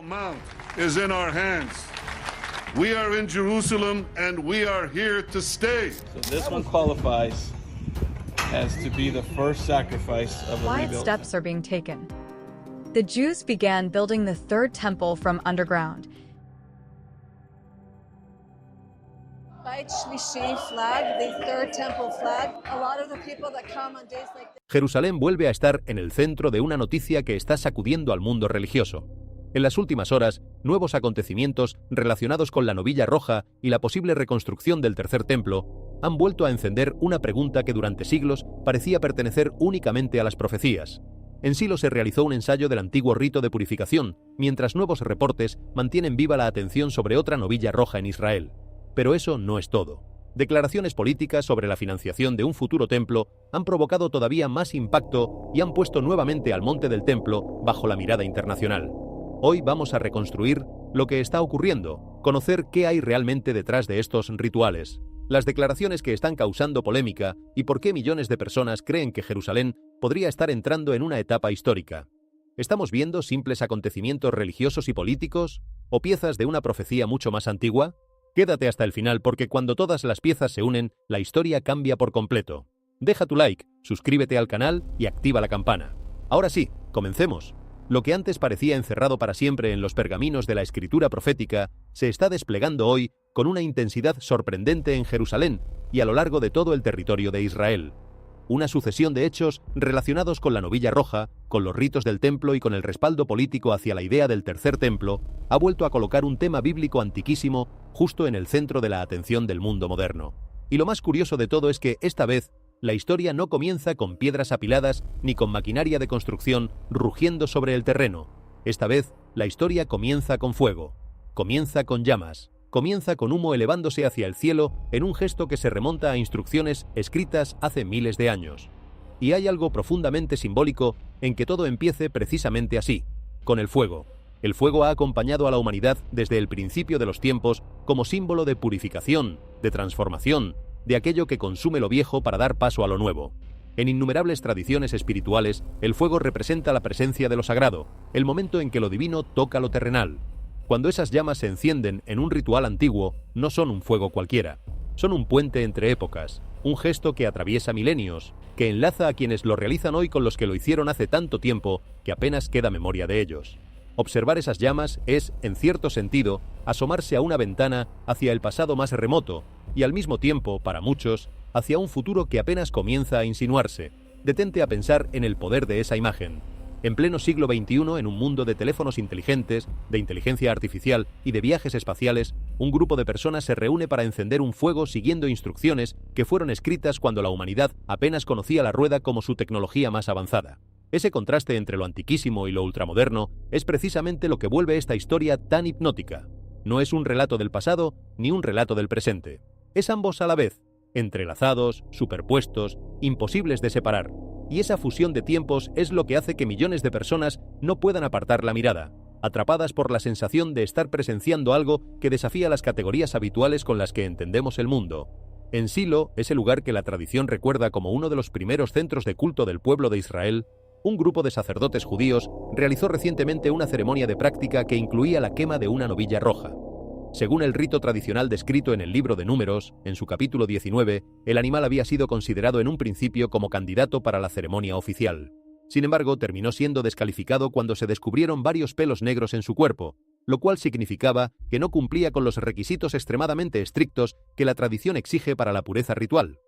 Mount is in our hands. We are in Jerusalem and we are here to stay. So this one qualifies as to be the first sacrifice of a Quiet rebuild. steps are being taken. The Jews began building the third temple from underground. Beit Shlishi flag, the third temple flag. A lot of the people that come on days like this. Jerusalén vuelve a estar en el centro de una noticia que está sacudiendo al mundo religioso. En las últimas horas, nuevos acontecimientos relacionados con la novilla roja y la posible reconstrucción del tercer templo han vuelto a encender una pregunta que durante siglos parecía pertenecer únicamente a las profecías. En Silo se realizó un ensayo del antiguo rito de purificación, mientras nuevos reportes mantienen viva la atención sobre otra novilla roja en Israel. Pero eso no es todo. Declaraciones políticas sobre la financiación de un futuro templo han provocado todavía más impacto y han puesto nuevamente al monte del templo bajo la mirada internacional. Hoy vamos a reconstruir lo que está ocurriendo, conocer qué hay realmente detrás de estos rituales, las declaraciones que están causando polémica y por qué millones de personas creen que Jerusalén podría estar entrando en una etapa histórica. ¿Estamos viendo simples acontecimientos religiosos y políticos o piezas de una profecía mucho más antigua? Quédate hasta el final porque cuando todas las piezas se unen, la historia cambia por completo. Deja tu like, suscríbete al canal y activa la campana. Ahora sí, comencemos. Lo que antes parecía encerrado para siempre en los pergaminos de la escritura profética se está desplegando hoy con una intensidad sorprendente en Jerusalén y a lo largo de todo el territorio de Israel. Una sucesión de hechos relacionados con la novilla roja, con los ritos del templo y con el respaldo político hacia la idea del tercer templo, ha vuelto a colocar un tema bíblico antiquísimo justo en el centro de la atención del mundo moderno. Y lo más curioso de todo es que, esta vez, la historia no comienza con piedras apiladas ni con maquinaria de construcción rugiendo sobre el terreno. Esta vez, la historia comienza con fuego, comienza con llamas, comienza con humo elevándose hacia el cielo en un gesto que se remonta a instrucciones escritas hace miles de años. Y hay algo profundamente simbólico en que todo empiece precisamente así, con el fuego. El fuego ha acompañado a la humanidad desde el principio de los tiempos como símbolo de purificación, de transformación, de aquello que consume lo viejo para dar paso a lo nuevo. En innumerables tradiciones espirituales, el fuego representa la presencia de lo sagrado, el momento en que lo divino toca lo terrenal. Cuando esas llamas se encienden en un ritual antiguo, no son un fuego cualquiera. Son un puente entre épocas, un gesto que atraviesa milenios, que enlaza a quienes lo realizan hoy con los que lo hicieron hace tanto tiempo que apenas queda memoria de ellos. Observar esas llamas es, en cierto sentido, asomarse a una ventana hacia el pasado más remoto y al mismo tiempo, para muchos, hacia un futuro que apenas comienza a insinuarse. Detente a pensar en el poder de esa imagen. En pleno siglo XXI, en un mundo de teléfonos inteligentes, de inteligencia artificial y de viajes espaciales, un grupo de personas se reúne para encender un fuego siguiendo instrucciones que fueron escritas cuando la humanidad apenas conocía la rueda como su tecnología más avanzada. Ese contraste entre lo antiquísimo y lo ultramoderno es precisamente lo que vuelve esta historia tan hipnótica. No es un relato del pasado ni un relato del presente. Es ambos a la vez, entrelazados, superpuestos, imposibles de separar. Y esa fusión de tiempos es lo que hace que millones de personas no puedan apartar la mirada, atrapadas por la sensación de estar presenciando algo que desafía las categorías habituales con las que entendemos el mundo. En Silo, ese lugar que la tradición recuerda como uno de los primeros centros de culto del pueblo de Israel, un grupo de sacerdotes judíos realizó recientemente una ceremonia de práctica que incluía la quema de una novilla roja. Según el rito tradicional descrito en el libro de Números, en su capítulo 19, el animal había sido considerado en un principio como candidato para la ceremonia oficial. Sin embargo, terminó siendo descalificado cuando se descubrieron varios pelos negros en su cuerpo, lo cual significaba que no cumplía con los requisitos extremadamente estrictos que la tradición exige para la pureza ritual.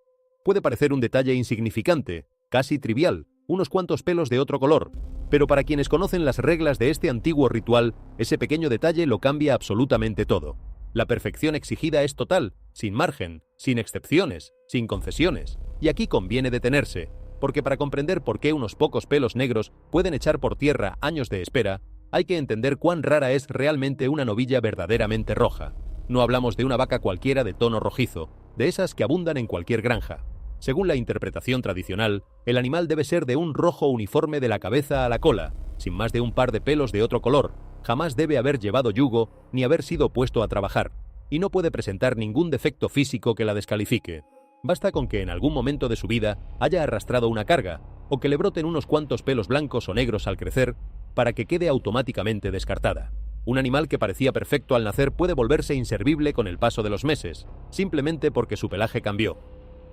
Puede parecer un detalle insignificante, casi trivial, unos cuantos pelos de otro color, pero para quienes conocen las reglas de este antiguo ritual, ese pequeño detalle lo cambia absolutamente todo. La perfección exigida es total, sin margen, sin excepciones, sin concesiones. Y aquí conviene detenerse, porque para comprender por qué unos pocos pelos negros pueden echar por tierra años de espera, hay que entender cuán rara es realmente una novilla verdaderamente roja. No hablamos de una vaca cualquiera de tono rojizo, de esas que abundan en cualquier granja. Según la interpretación tradicional, el animal debe ser de un rojo uniforme de la cabeza a la cola, sin más de un par de pelos de otro color, jamás debe haber llevado yugo ni haber sido puesto a trabajar, y no puede presentar ningún defecto físico que la descalifique. Basta con que en algún momento de su vida haya arrastrado una carga, o que le broten unos cuantos pelos blancos o negros al crecer, para que quede automáticamente descartada. Un animal que parecía perfecto al nacer puede volverse inservible con el paso de los meses, simplemente porque su pelaje cambió.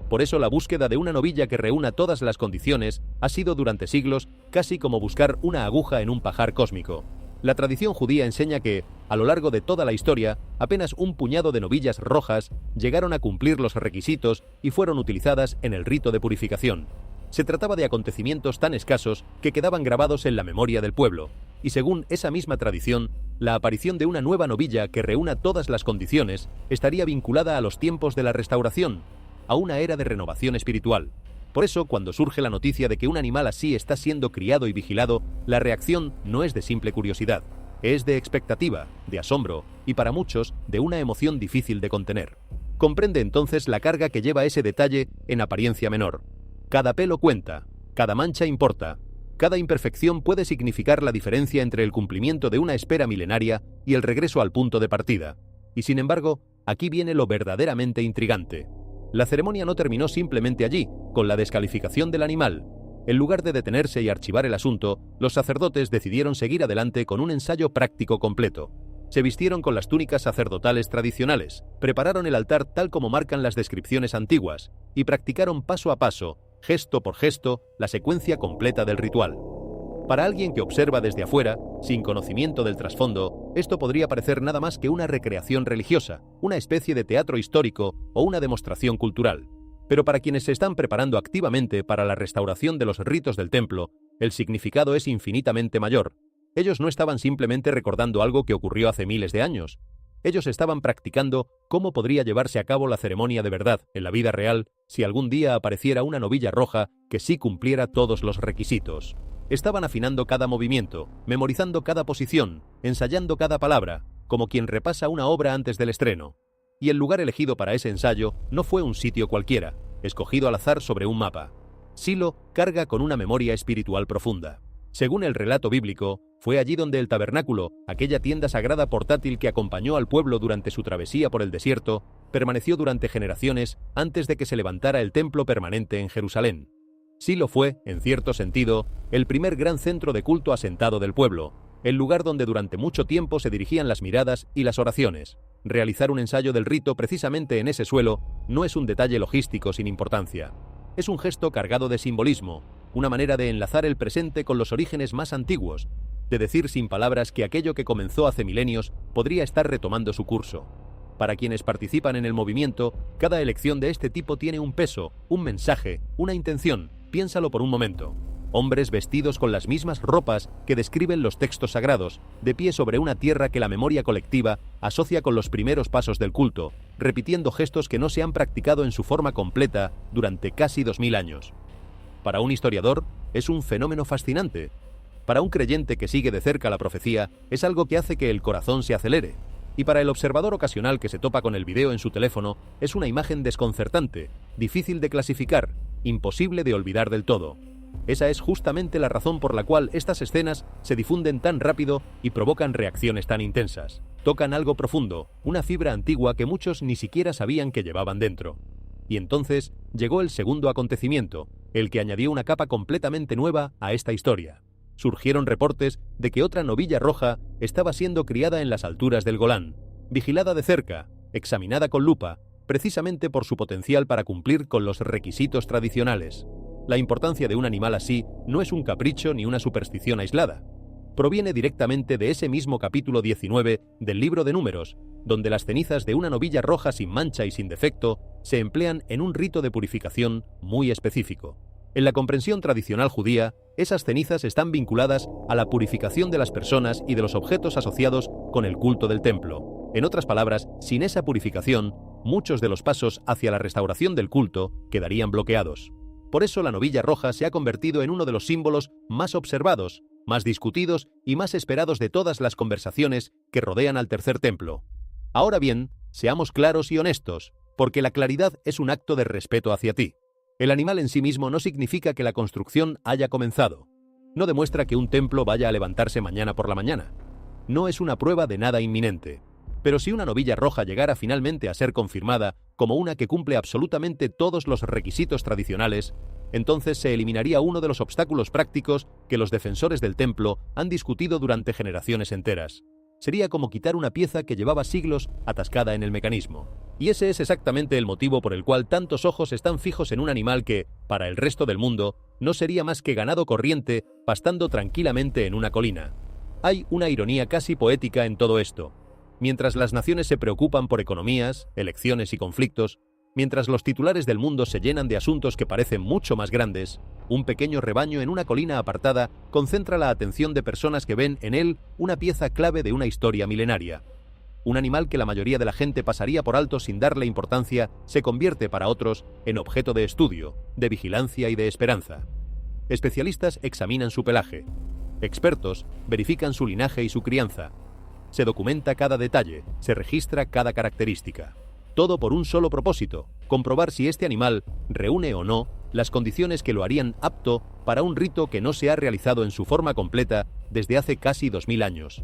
Por eso la búsqueda de una novilla que reúna todas las condiciones ha sido durante siglos casi como buscar una aguja en un pajar cósmico. La tradición judía enseña que, a lo largo de toda la historia, apenas un puñado de novillas rojas llegaron a cumplir los requisitos y fueron utilizadas en el rito de purificación. Se trataba de acontecimientos tan escasos que quedaban grabados en la memoria del pueblo, y según esa misma tradición, la aparición de una nueva novilla que reúna todas las condiciones estaría vinculada a los tiempos de la restauración, a una era de renovación espiritual. Por eso, cuando surge la noticia de que un animal así está siendo criado y vigilado, la reacción no es de simple curiosidad, es de expectativa, de asombro y para muchos de una emoción difícil de contener. Comprende entonces la carga que lleva ese detalle en apariencia menor. Cada pelo cuenta, cada mancha importa, cada imperfección puede significar la diferencia entre el cumplimiento de una espera milenaria y el regreso al punto de partida. Y sin embargo, aquí viene lo verdaderamente intrigante. La ceremonia no terminó simplemente allí, con la descalificación del animal. En lugar de detenerse y archivar el asunto, los sacerdotes decidieron seguir adelante con un ensayo práctico completo. Se vistieron con las túnicas sacerdotales tradicionales, prepararon el altar tal como marcan las descripciones antiguas, y practicaron paso a paso, gesto por gesto, la secuencia completa del ritual. Para alguien que observa desde afuera, sin conocimiento del trasfondo, esto podría parecer nada más que una recreación religiosa, una especie de teatro histórico o una demostración cultural. Pero para quienes se están preparando activamente para la restauración de los ritos del templo, el significado es infinitamente mayor. Ellos no estaban simplemente recordando algo que ocurrió hace miles de años. Ellos estaban practicando cómo podría llevarse a cabo la ceremonia de verdad en la vida real si algún día apareciera una novilla roja que sí cumpliera todos los requisitos. Estaban afinando cada movimiento, memorizando cada posición, ensayando cada palabra, como quien repasa una obra antes del estreno. Y el lugar elegido para ese ensayo no fue un sitio cualquiera, escogido al azar sobre un mapa. Silo carga con una memoria espiritual profunda. Según el relato bíblico, fue allí donde el tabernáculo, aquella tienda sagrada portátil que acompañó al pueblo durante su travesía por el desierto, permaneció durante generaciones antes de que se levantara el templo permanente en Jerusalén. Silo fue, en cierto sentido, el primer gran centro de culto asentado del pueblo, el lugar donde durante mucho tiempo se dirigían las miradas y las oraciones. Realizar un ensayo del rito precisamente en ese suelo no es un detalle logístico sin importancia. Es un gesto cargado de simbolismo, una manera de enlazar el presente con los orígenes más antiguos, de decir sin palabras que aquello que comenzó hace milenios podría estar retomando su curso. Para quienes participan en el movimiento, cada elección de este tipo tiene un peso, un mensaje, una intención. Piénsalo por un momento. Hombres vestidos con las mismas ropas que describen los textos sagrados, de pie sobre una tierra que la memoria colectiva asocia con los primeros pasos del culto, repitiendo gestos que no se han practicado en su forma completa durante casi 2000 años. Para un historiador, es un fenómeno fascinante. Para un creyente que sigue de cerca la profecía, es algo que hace que el corazón se acelere. Y para el observador ocasional que se topa con el video en su teléfono, es una imagen desconcertante, difícil de clasificar, imposible de olvidar del todo. Esa es justamente la razón por la cual estas escenas se difunden tan rápido y provocan reacciones tan intensas. Tocan algo profundo, una fibra antigua que muchos ni siquiera sabían que llevaban dentro. Y entonces llegó el segundo acontecimiento, el que añadió una capa completamente nueva a esta historia. Surgieron reportes de que otra novilla roja estaba siendo criada en las alturas del Golán, vigilada de cerca, examinada con lupa, precisamente por su potencial para cumplir con los requisitos tradicionales. La importancia de un animal así no es un capricho ni una superstición aislada. Proviene directamente de ese mismo capítulo 19 del libro de Números, donde las cenizas de una novilla roja sin mancha y sin defecto se emplean en un rito de purificación muy específico. En la comprensión tradicional judía, esas cenizas están vinculadas a la purificación de las personas y de los objetos asociados con el culto del templo. En otras palabras, sin esa purificación, muchos de los pasos hacia la restauración del culto quedarían bloqueados. Por eso la novilla roja se ha convertido en uno de los símbolos más observados, más discutidos y más esperados de todas las conversaciones que rodean al tercer templo. Ahora bien, seamos claros y honestos, porque la claridad es un acto de respeto hacia ti. El animal en sí mismo no significa que la construcción haya comenzado. No demuestra que un templo vaya a levantarse mañana por la mañana. No es una prueba de nada inminente. Pero si una novilla roja llegara finalmente a ser confirmada como una que cumple absolutamente todos los requisitos tradicionales, entonces se eliminaría uno de los obstáculos prácticos que los defensores del templo han discutido durante generaciones enteras. Sería como quitar una pieza que llevaba siglos atascada en el mecanismo. Y ese es exactamente el motivo por el cual tantos ojos están fijos en un animal que, para el resto del mundo, no sería más que ganado corriente pastando tranquilamente en una colina. Hay una ironía casi poética en todo esto. Mientras las naciones se preocupan por economías, elecciones y conflictos, mientras los titulares del mundo se llenan de asuntos que parecen mucho más grandes, un pequeño rebaño en una colina apartada concentra la atención de personas que ven en él una pieza clave de una historia milenaria. Un animal que la mayoría de la gente pasaría por alto sin darle importancia se convierte para otros en objeto de estudio, de vigilancia y de esperanza. Especialistas examinan su pelaje. Expertos verifican su linaje y su crianza. Se documenta cada detalle, se registra cada característica. Todo por un solo propósito: comprobar si este animal reúne o no las condiciones que lo harían apto para un rito que no se ha realizado en su forma completa desde hace casi 2000 años.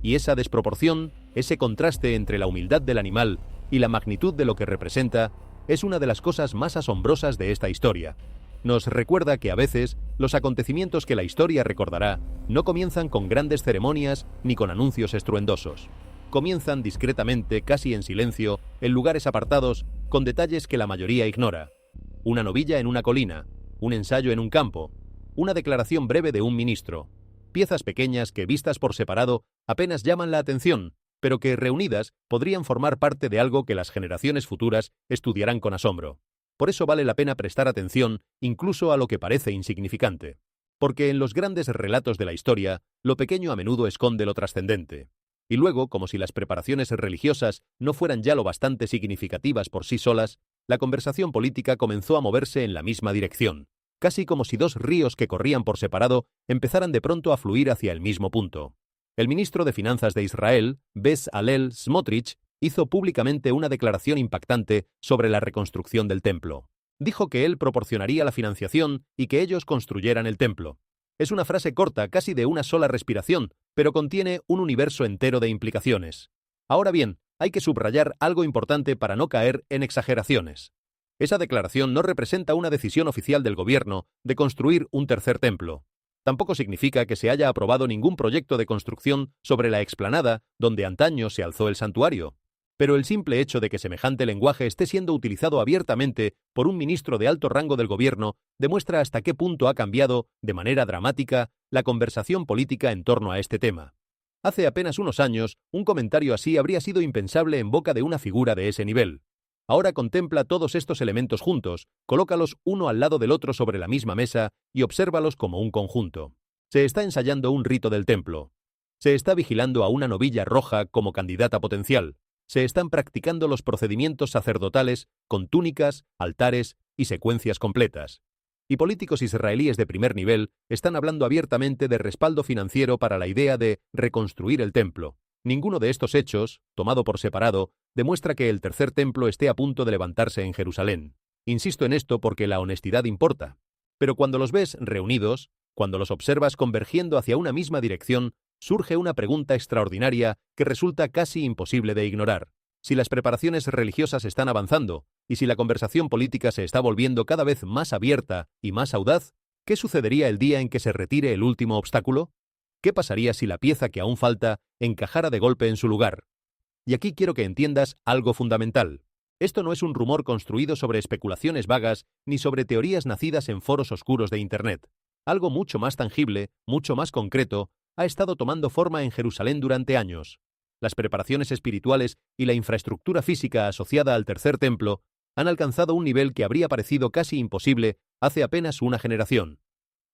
Y esa desproporción, ese contraste entre la humildad del animal y la magnitud de lo que representa, es una de las cosas más asombrosas de esta historia. Nos recuerda que a veces los acontecimientos que la historia recordará no comienzan con grandes ceremonias ni con anuncios estruendosos. Comienzan discretamente, casi en silencio, en lugares apartados, con detalles que la mayoría ignora. Una novilla en una colina, un ensayo en un campo, una declaración breve de un ministro. Piezas pequeñas que, vistas por separado, apenas llaman la atención, pero que, reunidas, podrían formar parte de algo que las generaciones futuras estudiarán con asombro. Por eso vale la pena prestar atención incluso a lo que parece insignificante. Porque en los grandes relatos de la historia, lo pequeño a menudo esconde lo trascendente. Y luego, como si las preparaciones religiosas no fueran ya lo bastante significativas por sí solas, la conversación política comenzó a moverse en la misma dirección, casi como si dos ríos que corrían por separado empezaran de pronto a fluir hacia el mismo punto. El ministro de Finanzas de Israel, Bezalel Smotrich, hizo públicamente una declaración impactante sobre la reconstrucción del templo. Dijo que él proporcionaría la financiación y que ellos construyeran el templo. Es una frase corta, casi de una sola respiración, pero contiene un universo entero de implicaciones. Ahora bien, hay que subrayar algo importante para no caer en exageraciones. Esa declaración no representa una decisión oficial del gobierno de construir un tercer templo. Tampoco significa que se haya aprobado ningún proyecto de construcción sobre la explanada donde antaño se alzó el santuario. Pero el simple hecho de que semejante lenguaje esté siendo utilizado abiertamente por un ministro de alto rango del gobierno demuestra hasta qué punto ha cambiado, de manera dramática, la conversación política en torno a este tema. Hace apenas unos años, un comentario así habría sido impensable en boca de una figura de ese nivel. Ahora contempla todos estos elementos juntos, colócalos uno al lado del otro sobre la misma mesa y obsérvalos como un conjunto. Se está ensayando un rito del templo. Se está vigilando a una novilla roja como candidata potencial. Se están practicando los procedimientos sacerdotales con túnicas, altares y secuencias completas. Y políticos israelíes de primer nivel están hablando abiertamente de respaldo financiero para la idea de reconstruir el templo. Ninguno de estos hechos, tomado por separado, demuestra que el tercer templo esté a punto de levantarse en Jerusalén. Insisto en esto porque la honestidad importa. Pero cuando los ves reunidos, cuando los observas convergiendo hacia una misma dirección, surge una pregunta extraordinaria que resulta casi imposible de ignorar. Si las preparaciones religiosas están avanzando y si la conversación política se está volviendo cada vez más abierta y más audaz, ¿qué sucedería el día en que se retire el último obstáculo? ¿Qué pasaría si la pieza que aún falta encajara de golpe en su lugar? Y aquí quiero que entiendas algo fundamental. Esto no es un rumor construido sobre especulaciones vagas ni sobre teorías nacidas en foros oscuros de Internet. Algo mucho más tangible, mucho más concreto, ha estado tomando forma en Jerusalén durante años. Las preparaciones espirituales y la infraestructura física asociada al tercer templo han alcanzado un nivel que habría parecido casi imposible hace apenas una generación.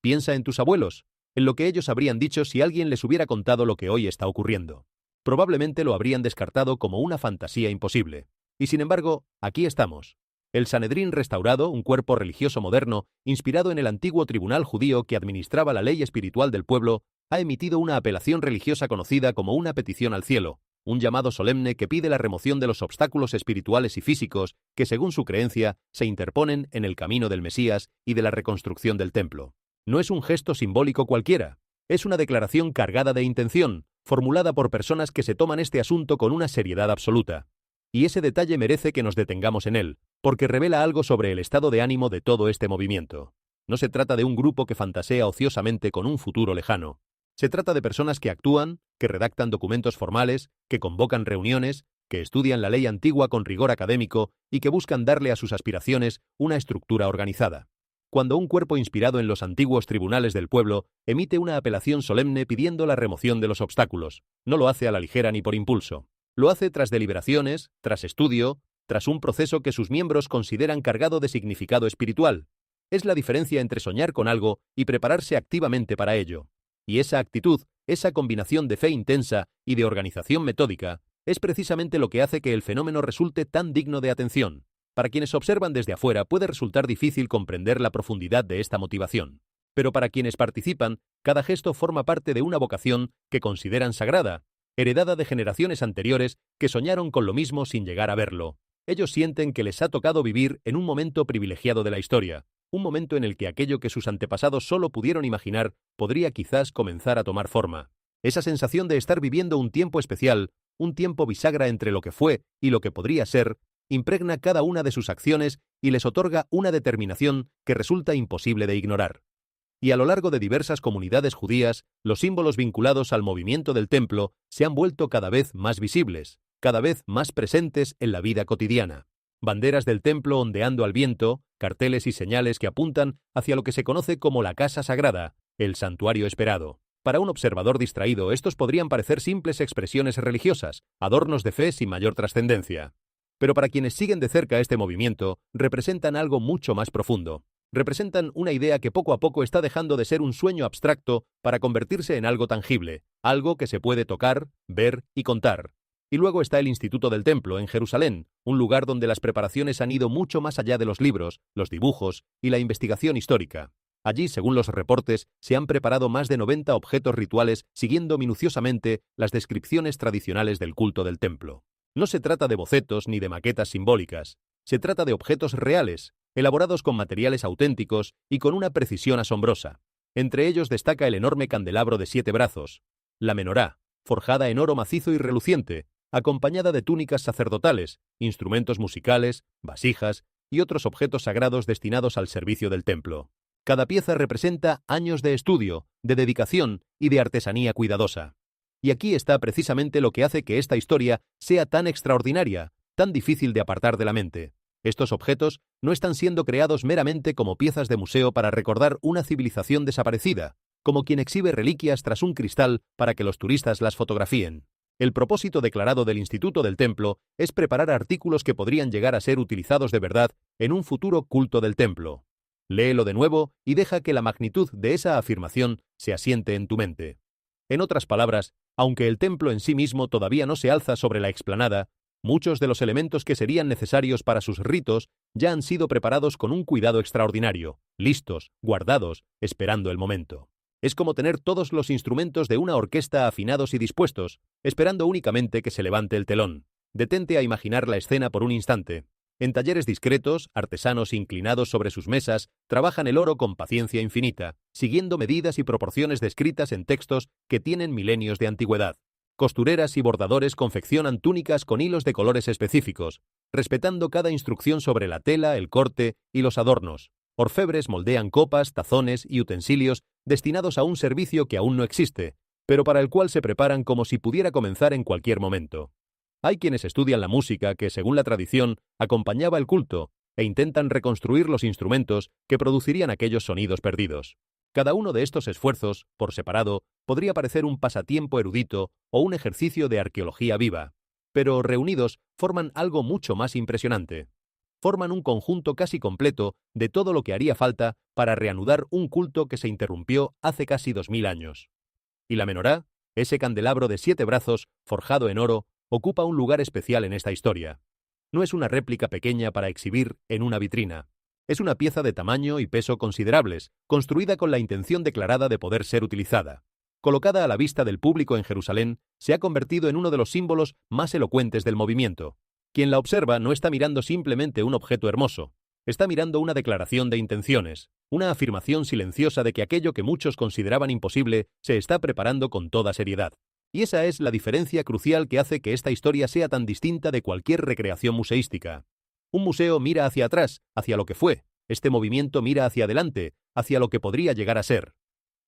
Piensa en tus abuelos, en lo que ellos habrían dicho si alguien les hubiera contado lo que hoy está ocurriendo. Probablemente lo habrían descartado como una fantasía imposible. Y sin embargo, aquí estamos. El Sanedrín restaurado, un cuerpo religioso moderno, inspirado en el antiguo tribunal judío que administraba la ley espiritual del pueblo, ha emitido una apelación religiosa conocida como una petición al cielo, un llamado solemne que pide la remoción de los obstáculos espirituales y físicos que, según su creencia, se interponen en el camino del Mesías y de la reconstrucción del templo. No es un gesto simbólico cualquiera, es una declaración cargada de intención, formulada por personas que se toman este asunto con una seriedad absoluta. Y ese detalle merece que nos detengamos en él, porque revela algo sobre el estado de ánimo de todo este movimiento. No se trata de un grupo que fantasea ociosamente con un futuro lejano. Se trata de personas que actúan, que redactan documentos formales, que convocan reuniones, que estudian la ley antigua con rigor académico y que buscan darle a sus aspiraciones una estructura organizada. Cuando un cuerpo inspirado en los antiguos tribunales del pueblo emite una apelación solemne pidiendo la remoción de los obstáculos, no lo hace a la ligera ni por impulso. Lo hace tras deliberaciones, tras estudio, tras un proceso que sus miembros consideran cargado de significado espiritual. Es la diferencia entre soñar con algo y prepararse activamente para ello. Y esa actitud, esa combinación de fe intensa y de organización metódica, es precisamente lo que hace que el fenómeno resulte tan digno de atención. Para quienes observan desde afuera puede resultar difícil comprender la profundidad de esta motivación. Pero para quienes participan, cada gesto forma parte de una vocación que consideran sagrada, heredada de generaciones anteriores que soñaron con lo mismo sin llegar a verlo. Ellos sienten que les ha tocado vivir en un momento privilegiado de la historia, un momento en el que aquello que sus antepasados solo pudieron imaginar podría quizás comenzar a tomar forma. Esa sensación de estar viviendo un tiempo especial, un tiempo bisagra entre lo que fue y lo que podría ser, impregna cada una de sus acciones y les otorga una determinación que resulta imposible de ignorar. Y a lo largo de diversas comunidades judías, los símbolos vinculados al movimiento del templo se han vuelto cada vez más visibles, cada vez más presentes en la vida cotidiana. Banderas del templo ondeando al viento, carteles y señales que apuntan hacia lo que se conoce como la casa sagrada, el santuario esperado. Para un observador distraído, estos podrían parecer simples expresiones religiosas, adornos de fe sin mayor trascendencia. Pero para quienes siguen de cerca este movimiento, representan algo mucho más profundo. Representan una idea que poco a poco está dejando de ser un sueño abstracto para convertirse en algo tangible, algo que se puede tocar, ver y contar. Y luego está el Instituto del Templo, en Jerusalén, un lugar donde las preparaciones han ido mucho más allá de los libros, los dibujos y la investigación histórica. Allí, según los reportes, se han preparado más de 90 objetos rituales siguiendo minuciosamente las descripciones tradicionales del culto del templo. No se trata de bocetos ni de maquetas simbólicas. Se trata de objetos reales, elaborados con materiales auténticos y con una precisión asombrosa. Entre ellos destaca el enorme candelabro de 7 brazos, la menorá, forjada en oro macizo y reluciente, acompañada de túnicas sacerdotales, instrumentos musicales, vasijas y otros objetos sagrados destinados al servicio del templo. Cada pieza representa años de estudio, de dedicación y de artesanía cuidadosa. Y aquí está precisamente lo que hace que esta historia sea tan extraordinaria, tan difícil de apartar de la mente. Estos objetos no están siendo creados meramente como piezas de museo para recordar una civilización desaparecida, como quien exhibe reliquias tras un cristal para que los turistas las fotografíen. El propósito declarado del Instituto del Templo es preparar artículos que podrían llegar a ser utilizados de verdad en un futuro culto del templo. Léelo de nuevo y deja que la magnitud de esa afirmación se asiente en tu mente. En otras palabras, aunque el templo en sí mismo todavía no se alza sobre la explanada, muchos de los elementos que serían necesarios para sus ritos ya han sido preparados con un cuidado extraordinario, listos, guardados, esperando el momento. Es como tener todos los instrumentos de una orquesta afinados y dispuestos, esperando únicamente que se levante el telón. Detente a imaginar la escena por un instante. En talleres discretos, artesanos inclinados sobre sus mesas trabajan el oro con paciencia infinita, siguiendo medidas y proporciones descritas en textos que tienen milenios de antigüedad. Costureras y bordadores confeccionan túnicas con hilos de colores específicos, respetando cada instrucción sobre la tela, el corte y los adornos. Orfebres moldean copas, tazones y utensilios destinados a un servicio que aún no existe, pero para el cual se preparan como si pudiera comenzar en cualquier momento. Hay quienes estudian la música que, según la tradición, acompañaba el culto, e intentan reconstruir los instrumentos que producirían aquellos sonidos perdidos. Cada uno de estos esfuerzos, por separado, podría parecer un pasatiempo erudito o un ejercicio de arqueología viva, pero reunidos forman algo mucho más impresionante. Forman un conjunto casi completo de todo lo que haría falta para reanudar un culto que se interrumpió hace casi 2000 años. Y la menorá, ese candelabro de 7 brazos, forjado en oro, ocupa un lugar especial en esta historia. No es una réplica pequeña para exhibir en una vitrina. Es una pieza de tamaño y peso considerables, construida con la intención declarada de poder ser utilizada. Colocada a la vista del público en Jerusalén, se ha convertido en uno de los símbolos más elocuentes del movimiento. Quien la observa no está mirando simplemente un objeto hermoso, está mirando una declaración de intenciones, una afirmación silenciosa de que aquello que muchos consideraban imposible se está preparando con toda seriedad. Y esa es la diferencia crucial que hace que esta historia sea tan distinta de cualquier recreación museística. Un museo mira hacia atrás, hacia lo que fue. Este movimiento mira hacia adelante, hacia lo que podría llegar a ser.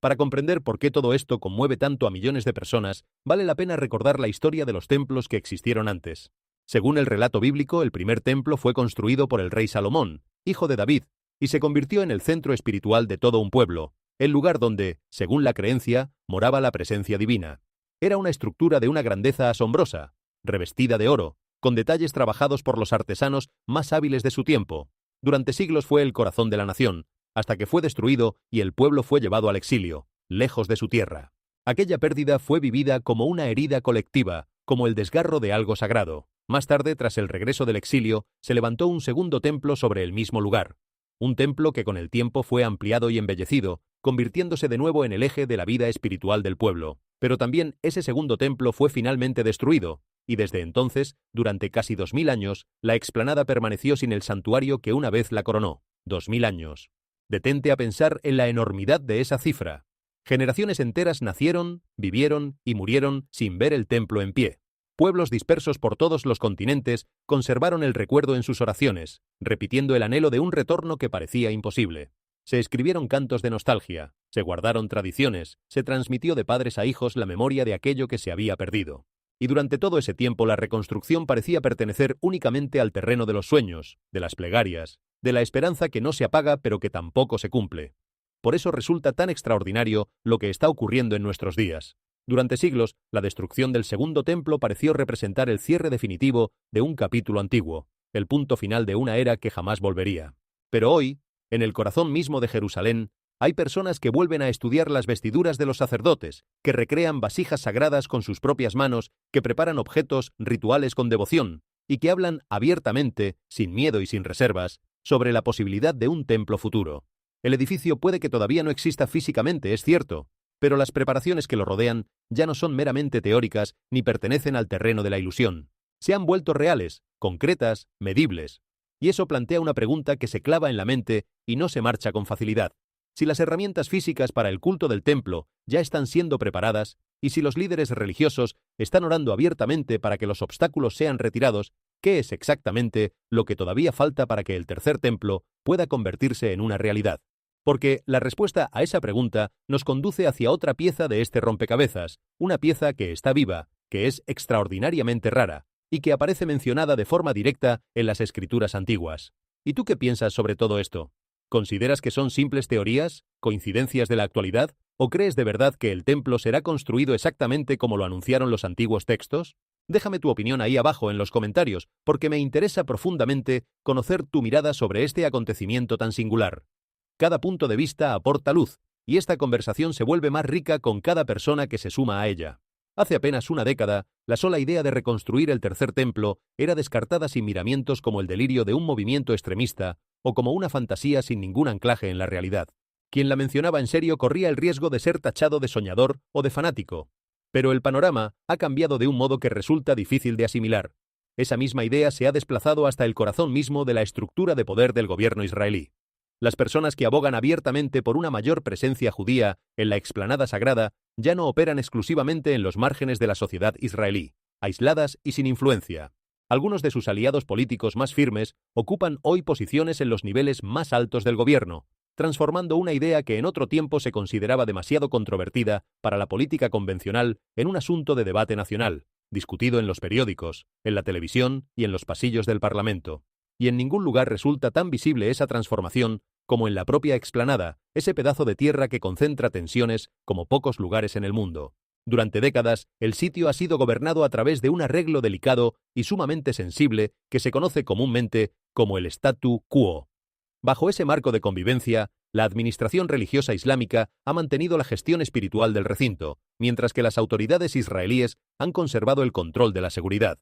Para comprender por qué todo esto conmueve tanto a millones de personas, vale la pena recordar la historia de los templos que existieron antes. Según el relato bíblico, el primer templo fue construido por el rey Salomón, hijo de David, y se convirtió en el centro espiritual de todo un pueblo, el lugar donde, según la creencia, moraba la presencia divina. Era una estructura de una grandeza asombrosa, revestida de oro, con detalles trabajados por los artesanos más hábiles de su tiempo. Durante siglos fue el corazón de la nación, hasta que fue destruido y el pueblo fue llevado al exilio, lejos de su tierra. Aquella pérdida fue vivida como una herida colectiva, como el desgarro de algo sagrado. Más tarde, tras el regreso del exilio, se levantó un segundo templo sobre el mismo lugar. Un templo que con el tiempo fue ampliado y embellecido, convirtiéndose de nuevo en el eje de la vida espiritual del pueblo. Pero también ese segundo templo fue finalmente destruido, y desde entonces, durante casi 2000 años, la explanada permaneció sin el santuario que una vez la coronó. 2000 años. Detente a pensar en la enormidad de esa cifra. Generaciones enteras nacieron, vivieron y murieron sin ver el templo en pie. Pueblos dispersos por todos los continentes conservaron el recuerdo en sus oraciones, repitiendo el anhelo de un retorno que parecía imposible. Se escribieron cantos de nostalgia, se guardaron tradiciones, se transmitió de padres a hijos la memoria de aquello que se había perdido. Y durante todo ese tiempo la reconstrucción parecía pertenecer únicamente al terreno de los sueños, de las plegarias, de la esperanza que no se apaga pero que tampoco se cumple. Por eso resulta tan extraordinario lo que está ocurriendo en nuestros días. Durante siglos, la destrucción del segundo templo pareció representar el cierre definitivo de un capítulo antiguo, el punto final de una era que jamás volvería. Pero hoy, en el corazón mismo de Jerusalén, hay personas que vuelven a estudiar las vestiduras de los sacerdotes, que recrean vasijas sagradas con sus propias manos, que preparan objetos rituales con devoción, y que hablan abiertamente, sin miedo y sin reservas, sobre la posibilidad de un templo futuro. El edificio puede que todavía no exista físicamente, es cierto, pero las preparaciones que lo rodean ya no son meramente teóricas ni pertenecen al terreno de la ilusión. Se han vuelto reales, concretas, medibles. Y eso plantea una pregunta que se clava en la mente y no se marcha con facilidad. Si las herramientas físicas para el culto del templo ya están siendo preparadas, y si los líderes religiosos están orando abiertamente para que los obstáculos sean retirados, ¿qué es exactamente lo que todavía falta para que el tercer templo pueda convertirse en una realidad? Porque la respuesta a esa pregunta nos conduce hacia otra pieza de este rompecabezas, una pieza que está viva, que es extraordinariamente rara, y que aparece mencionada de forma directa en las escrituras antiguas. ¿Y tú qué piensas sobre todo esto? ¿Consideras que son simples teorías, coincidencias de la actualidad, o crees de verdad que el templo será construido exactamente como lo anunciaron los antiguos textos? Déjame tu opinión ahí abajo en los comentarios, porque me interesa profundamente conocer tu mirada sobre este acontecimiento tan singular. Cada punto de vista aporta luz, y esta conversación se vuelve más rica con cada persona que se suma a ella. Hace apenas una década, la sola idea de reconstruir el tercer templo era descartada sin miramientos como el delirio de un movimiento extremista o como una fantasía sin ningún anclaje en la realidad. Quien la mencionaba en serio corría el riesgo de ser tachado de soñador o de fanático. Pero el panorama ha cambiado de un modo que resulta difícil de asimilar. Esa misma idea se ha desplazado hasta el corazón mismo de la estructura de poder del gobierno israelí. Las personas que abogan abiertamente por una mayor presencia judía en la explanada sagrada ya no operan exclusivamente en los márgenes de la sociedad israelí, aisladas y sin influencia. Algunos de sus aliados políticos más firmes ocupan hoy posiciones en los niveles más altos del gobierno, transformando una idea que en otro tiempo se consideraba demasiado controvertida para la política convencional en un asunto de debate nacional, discutido en los periódicos, en la televisión y en los pasillos del Parlamento. Y en ningún lugar resulta tan visible esa transformación como en la propia explanada, ese pedazo de tierra que concentra tensiones como pocos lugares en el mundo. Durante décadas, el sitio ha sido gobernado a través de un arreglo delicado y sumamente sensible que se conoce comúnmente como el statu quo. Bajo ese marco de convivencia, la administración religiosa islámica ha mantenido la gestión espiritual del recinto, mientras que las autoridades israelíes han conservado el control de la seguridad.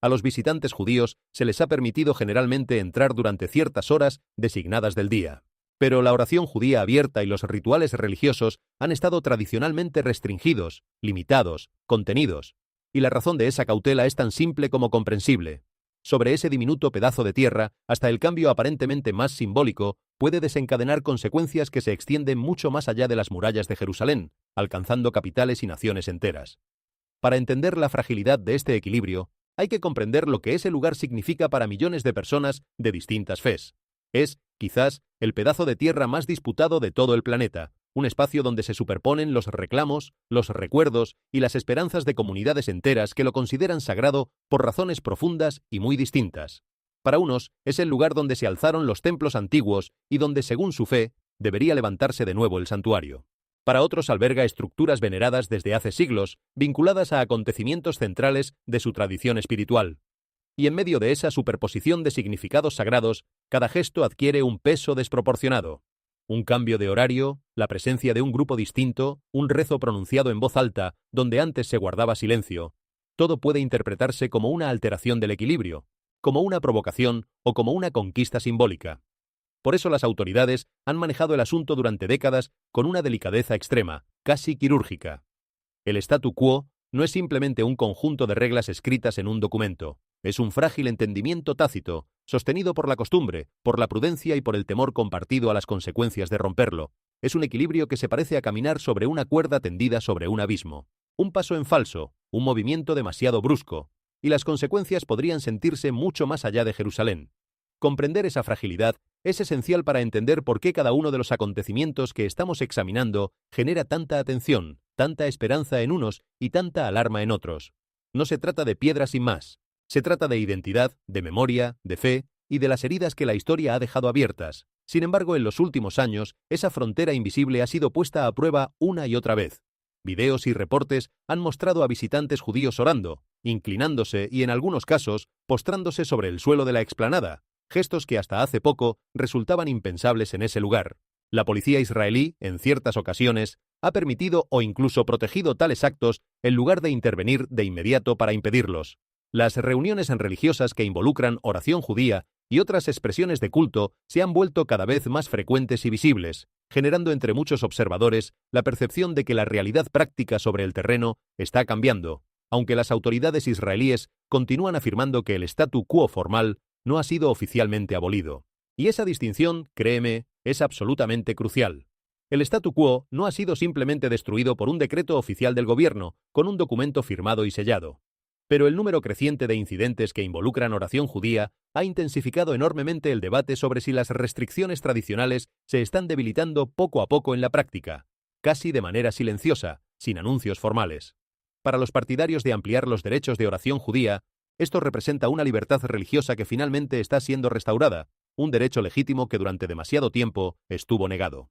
A los visitantes judíos se les ha permitido generalmente entrar durante ciertas horas designadas del día. Pero la oración judía abierta y los rituales religiosos han estado tradicionalmente restringidos, limitados, contenidos. Y la razón de esa cautela es tan simple como comprensible. Sobre ese diminuto pedazo de tierra, hasta el cambio aparentemente más simbólico puede desencadenar consecuencias que se extienden mucho más allá de las murallas de Jerusalén, alcanzando capitales y naciones enteras. Para entender la fragilidad de este equilibrio, hay que comprender lo que ese lugar significa para millones de personas de distintas fes. Es, quizás, el pedazo de tierra más disputado de todo el planeta, un espacio donde se superponen los reclamos, los recuerdos y las esperanzas de comunidades enteras que lo consideran sagrado por razones profundas y muy distintas. Para unos, es el lugar donde se alzaron los templos antiguos y donde, según su fe, debería levantarse de nuevo el santuario. Para otros alberga estructuras veneradas desde hace siglos, vinculadas a acontecimientos centrales de su tradición espiritual. Y en medio de esa superposición de significados sagrados, cada gesto adquiere un peso desproporcionado. Un cambio de horario, la presencia de un grupo distinto, un rezo pronunciado en voz alta, donde antes se guardaba silencio. Todo puede interpretarse como una alteración del equilibrio, como una provocación o como una conquista simbólica. Por eso las autoridades han manejado el asunto durante décadas con una delicadeza extrema, casi quirúrgica. El statu quo no es simplemente un conjunto de reglas escritas en un documento, es un frágil entendimiento tácito, sostenido por la costumbre, por la prudencia y por el temor compartido a las consecuencias de romperlo. Es un equilibrio que se parece a caminar sobre una cuerda tendida sobre un abismo. Un paso en falso, un movimiento demasiado brusco, y las consecuencias podrían sentirse mucho más allá de Jerusalén. Comprender esa fragilidad es esencial para entender por qué cada uno de los acontecimientos que estamos examinando genera tanta atención, tanta esperanza en unos y tanta alarma en otros. No se trata de piedras sin más. Se trata de identidad, de memoria, de fe y de las heridas que la historia ha dejado abiertas. Sin embargo, en los últimos años, esa frontera invisible ha sido puesta a prueba una y otra vez. Videos y reportes han mostrado a visitantes judíos orando, inclinándose y, en algunos casos, postrándose sobre el suelo de la explanada, gestos que hasta hace poco resultaban impensables en ese lugar. La policía israelí, en ciertas ocasiones, ha permitido o incluso protegido tales actos en lugar de intervenir de inmediato para impedirlos. Las reuniones religiosas que involucran oración judía y otras expresiones de culto se han vuelto cada vez más frecuentes y visibles, generando entre muchos observadores la percepción de que la realidad práctica sobre el terreno está cambiando, aunque las autoridades israelíes continúan afirmando que el statu quo formal no ha sido oficialmente abolido. Y esa distinción, créeme, es absolutamente crucial. El statu quo no ha sido simplemente destruido por un decreto oficial del gobierno, con un documento firmado y sellado. Pero el número creciente de incidentes que involucran oración judía ha intensificado enormemente el debate sobre si las restricciones tradicionales se están debilitando poco a poco en la práctica, casi de manera silenciosa, sin anuncios formales. Para los partidarios de ampliar los derechos de oración judía, esto representa una libertad religiosa que finalmente está siendo restaurada, un derecho legítimo que durante demasiado tiempo estuvo negado.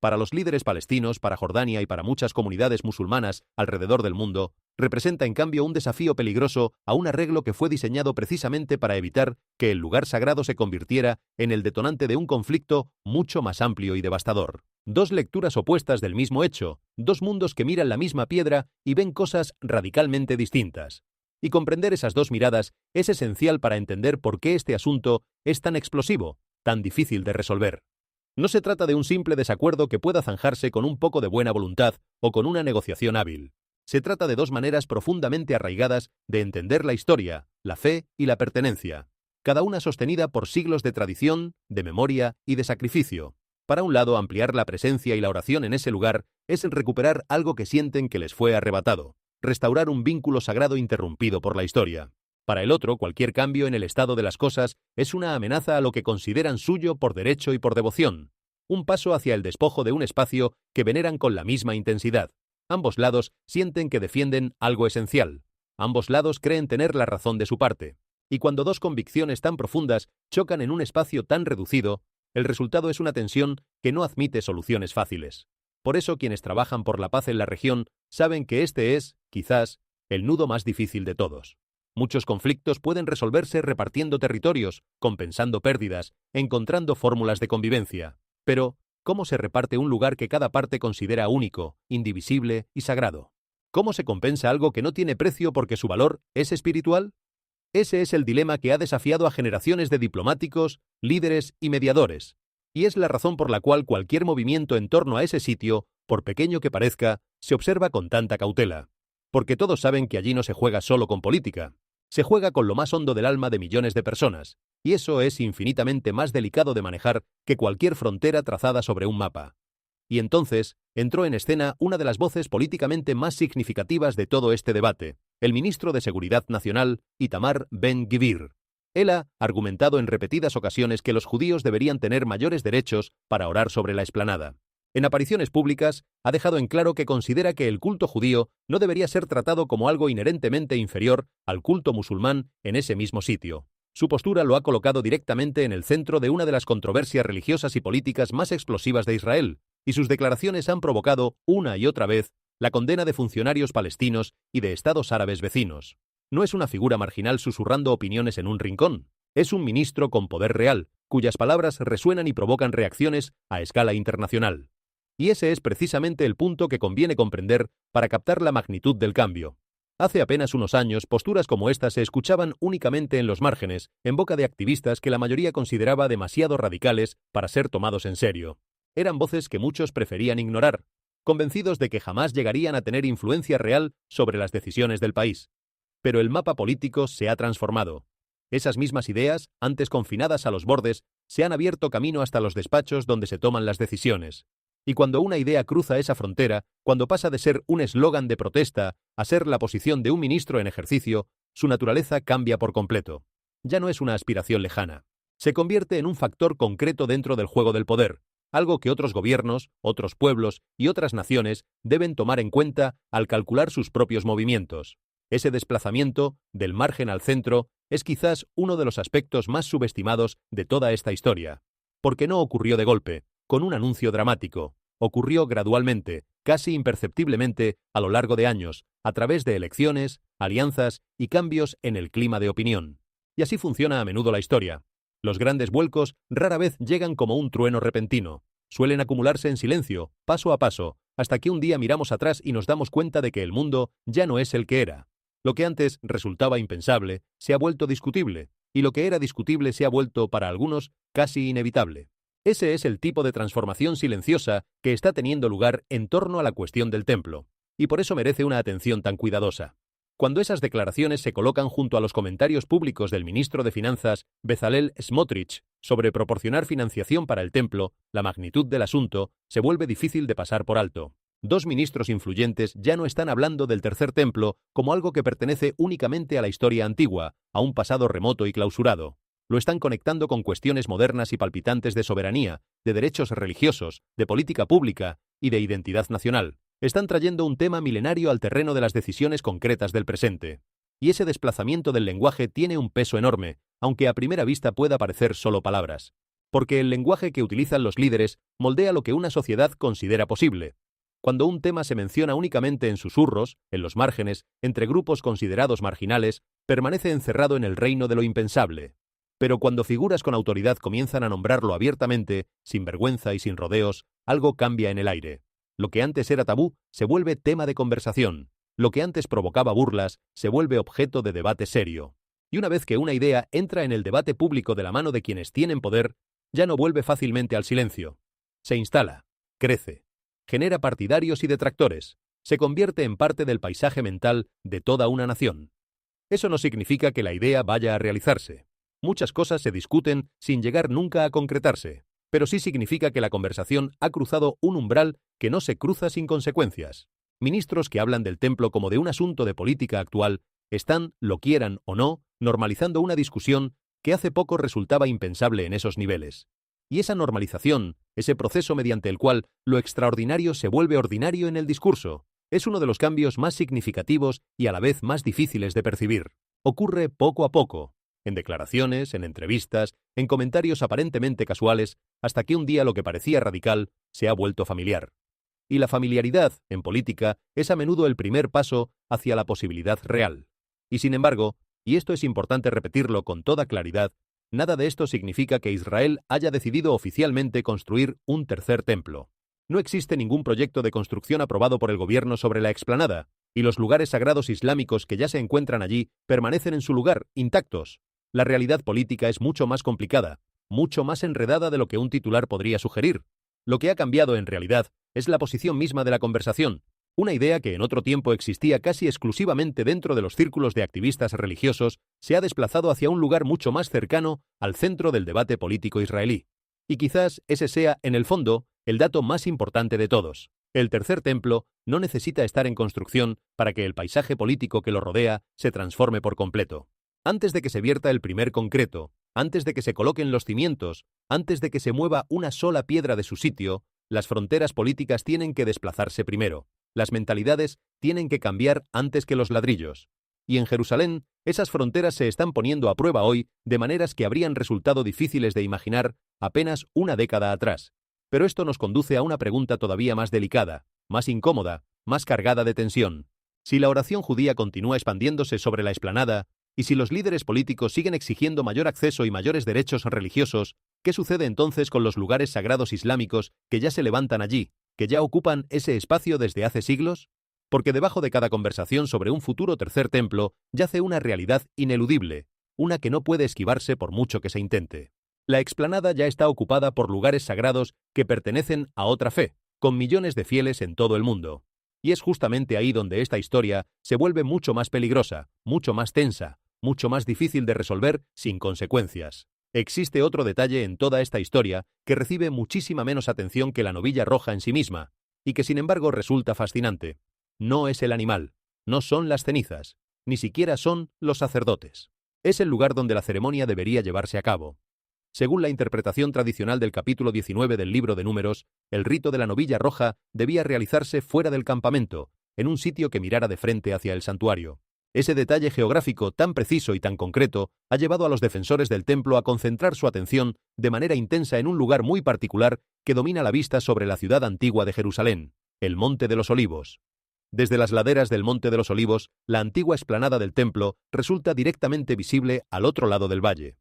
Para los líderes palestinos, para Jordania y para muchas comunidades musulmanas alrededor del mundo, representa en cambio un desafío peligroso a un arreglo que fue diseñado precisamente para evitar que el lugar sagrado se convirtiera en el detonante de un conflicto mucho más amplio y devastador. Dos lecturas opuestas del mismo hecho, dos mundos que miran la misma piedra y ven cosas radicalmente distintas. Y comprender esas dos miradas es esencial para entender por qué este asunto es tan explosivo, tan difícil de resolver. No se trata de un simple desacuerdo que pueda zanjarse con un poco de buena voluntad o con una negociación hábil. Se trata de dos maneras profundamente arraigadas de entender la historia, la fe y la pertenencia, cada una sostenida por siglos de tradición, de memoria y de sacrificio. Para un lado, ampliar la presencia y la oración en ese lugar es recuperar algo que sienten que les fue arrebatado, restaurar un vínculo sagrado interrumpido por la historia. Para el otro, cualquier cambio en el estado de las cosas es una amenaza a lo que consideran suyo por derecho y por devoción, un paso hacia el despojo de un espacio que veneran con la misma intensidad. Ambos lados sienten que defienden algo esencial. Ambos lados creen tener la razón de su parte. Y cuando dos convicciones tan profundas chocan en un espacio tan reducido, el resultado es una tensión que no admite soluciones fáciles. Por eso quienes trabajan por la paz en la región saben que este es, quizás, el nudo más difícil de todos. Muchos conflictos pueden resolverse repartiendo territorios, compensando pérdidas, encontrando fórmulas de convivencia. Pero, ¿cómo se reparte un lugar que cada parte considera único, indivisible y sagrado? ¿Cómo se compensa algo que no tiene precio porque su valor es espiritual? Ese es el dilema que ha desafiado a generaciones de diplomáticos, líderes y mediadores. Y es la razón por la cual cualquier movimiento en torno a ese sitio, por pequeño que parezca, se observa con tanta cautela. Porque todos saben que allí no se juega solo con política. Se juega con lo más hondo del alma de millones de personas, y eso es infinitamente más delicado de manejar que cualquier frontera trazada sobre un mapa. Y entonces entró en escena una de las voces políticamente más significativas de todo este debate, el ministro de Seguridad Nacional, Itamar Ben-Gvir. Él ha argumentado en repetidas ocasiones que los judíos deberían tener mayores derechos para orar sobre la explanada. En apariciones públicas, ha dejado en claro que considera que el culto judío no debería ser tratado como algo inherentemente inferior al culto musulmán en ese mismo sitio. Su postura lo ha colocado directamente en el centro de una de las controversias religiosas y políticas más explosivas de Israel, y sus declaraciones han provocado, una y otra vez, la condena de funcionarios palestinos y de estados árabes vecinos. No es una figura marginal susurrando opiniones en un rincón. Es un ministro con poder real, cuyas palabras resuenan y provocan reacciones a escala internacional. Y ese es precisamente el punto que conviene comprender para captar la magnitud del cambio. Hace apenas unos años, posturas como esta se escuchaban únicamente en los márgenes, en boca de activistas que la mayoría consideraba demasiado radicales para ser tomados en serio. Eran voces que muchos preferían ignorar, convencidos de que jamás llegarían a tener influencia real sobre las decisiones del país. Pero el mapa político se ha transformado. Esas mismas ideas, antes confinadas a los bordes, se han abierto camino hasta los despachos donde se toman las decisiones. Y cuando una idea cruza esa frontera, cuando pasa de ser un eslogan de protesta a ser la posición de un ministro en ejercicio, su naturaleza cambia por completo. Ya no es una aspiración lejana. Se convierte en un factor concreto dentro del juego del poder, algo que otros gobiernos, otros pueblos y otras naciones deben tomar en cuenta al calcular sus propios movimientos. Ese desplazamiento, del margen al centro, es quizás uno de los aspectos más subestimados de toda esta historia. Porque no ocurrió de golpe, con un anuncio dramático. Ocurrió gradualmente, casi imperceptiblemente, a lo largo de años, a través de elecciones, alianzas y cambios en el clima de opinión. Y así funciona a menudo la historia. Los grandes vuelcos rara vez llegan como un trueno repentino. Suelen acumularse en silencio, paso a paso, hasta que un día miramos atrás y nos damos cuenta de que el mundo ya no es el que era. Lo que antes resultaba impensable se ha vuelto discutible, y lo que era discutible se ha vuelto, para algunos, casi inevitable. Ese es el tipo de transformación silenciosa que está teniendo lugar en torno a la cuestión del templo, y por eso merece una atención tan cuidadosa. Cuando esas declaraciones se colocan junto a los comentarios públicos del ministro de Finanzas, Bezalel Smotrich, sobre proporcionar financiación para el templo, la magnitud del asunto se vuelve difícil de pasar por alto. Dos ministros influyentes ya no están hablando del tercer templo como algo que pertenece únicamente a la historia antigua, a un pasado remoto y clausurado. Lo están conectando con cuestiones modernas y palpitantes de soberanía, de derechos religiosos, de política pública y de identidad nacional. Están trayendo un tema milenario al terreno de las decisiones concretas del presente. Y ese desplazamiento del lenguaje tiene un peso enorme, aunque a primera vista pueda parecer solo palabras. Porque el lenguaje que utilizan los líderes moldea lo que una sociedad considera posible. Cuando un tema se menciona únicamente en susurros, en los márgenes, entre grupos considerados marginales, permanece encerrado en el reino de lo impensable. Pero cuando figuras con autoridad comienzan a nombrarlo abiertamente, sin vergüenza y sin rodeos, algo cambia en el aire. Lo que antes era tabú se vuelve tema de conversación. Lo que antes provocaba burlas se vuelve objeto de debate serio. Y una vez que una idea entra en el debate público de la mano de quienes tienen poder, ya no vuelve fácilmente al silencio. Se instala, crece, genera partidarios y detractores, se convierte en parte del paisaje mental de toda una nación. Eso no significa que la idea vaya a realizarse. Muchas cosas se discuten sin llegar nunca a concretarse, pero sí significa que la conversación ha cruzado un umbral que no se cruza sin consecuencias. Ministros que hablan del templo como de un asunto de política actual están, lo quieran o no, normalizando una discusión que hace poco resultaba impensable en esos niveles. Y esa normalización, ese proceso mediante el cual lo extraordinario se vuelve ordinario en el discurso, es uno de los cambios más significativos y a la vez más difíciles de percibir. Ocurre poco a poco, en declaraciones, en entrevistas, en comentarios aparentemente casuales, hasta que un día lo que parecía radical se ha vuelto familiar. Y la familiaridad, en política, es a menudo el primer paso hacia la posibilidad real. Y sin embargo, y esto es importante repetirlo con toda claridad, nada de esto significa que Israel haya decidido oficialmente construir un tercer templo. No existe ningún proyecto de construcción aprobado por el gobierno sobre la explanada, y los lugares sagrados islámicos que ya se encuentran allí permanecen en su lugar, intactos. La realidad política es mucho más complicada, mucho más enredada de lo que un titular podría sugerir. Lo que ha cambiado en realidad es la posición misma de la conversación, una idea que en otro tiempo existía casi exclusivamente dentro de los círculos de activistas religiosos, se ha desplazado hacia un lugar mucho más cercano al centro del debate político israelí. Y quizás ese sea, en el fondo, el dato más importante de todos. El tercer templo no necesita estar en construcción para que el paisaje político que lo rodea se transforme por completo. Antes de que se vierta el primer concreto, antes de que se coloquen los cimientos, antes de que se mueva una sola piedra de su sitio, Las fronteras políticas tienen que desplazarse primero. Las mentalidades tienen que cambiar antes que los ladrillos. Y en Jerusalén, esas fronteras se están poniendo a prueba hoy de maneras que habrían resultado difíciles de imaginar apenas una década atrás. Pero esto nos conduce a una pregunta todavía más delicada, más incómoda, más cargada de tensión. Si la oración judía continúa expandiéndose sobre la explanada, y si los líderes políticos siguen exigiendo mayor acceso y mayores derechos religiosos, ¿qué sucede entonces con los lugares sagrados islámicos que ya se levantan allí, que ya ocupan ese espacio desde hace siglos? Porque debajo de cada conversación sobre un futuro tercer templo yace una realidad ineludible, una que no puede esquivarse por mucho que se intente. La explanada ya está ocupada por lugares sagrados que pertenecen a otra fe, con millones de fieles en todo el mundo. Y es justamente ahí donde esta historia se vuelve mucho más peligrosa, mucho más tensa, mucho más difícil de resolver sin consecuencias. Existe otro detalle en toda esta historia que recibe muchísima menos atención que la novilla roja en sí misma, y que sin embargo resulta fascinante. No es el animal, no son las cenizas, ni siquiera son los sacerdotes. Es el lugar donde la ceremonia debería llevarse a cabo. Según la interpretación tradicional del capítulo 19 del libro de Números, el rito de la novilla roja debía realizarse fuera del campamento, en un sitio que mirara de frente hacia el santuario. Ese detalle geográfico tan preciso y tan concreto ha llevado a los defensores del templo a concentrar su atención de manera intensa en un lugar muy particular que domina la vista sobre la ciudad antigua de Jerusalén, el Monte de los Olivos. Desde las laderas del Monte de los Olivos, la antigua explanada del templo resulta directamente visible al otro lado del valle.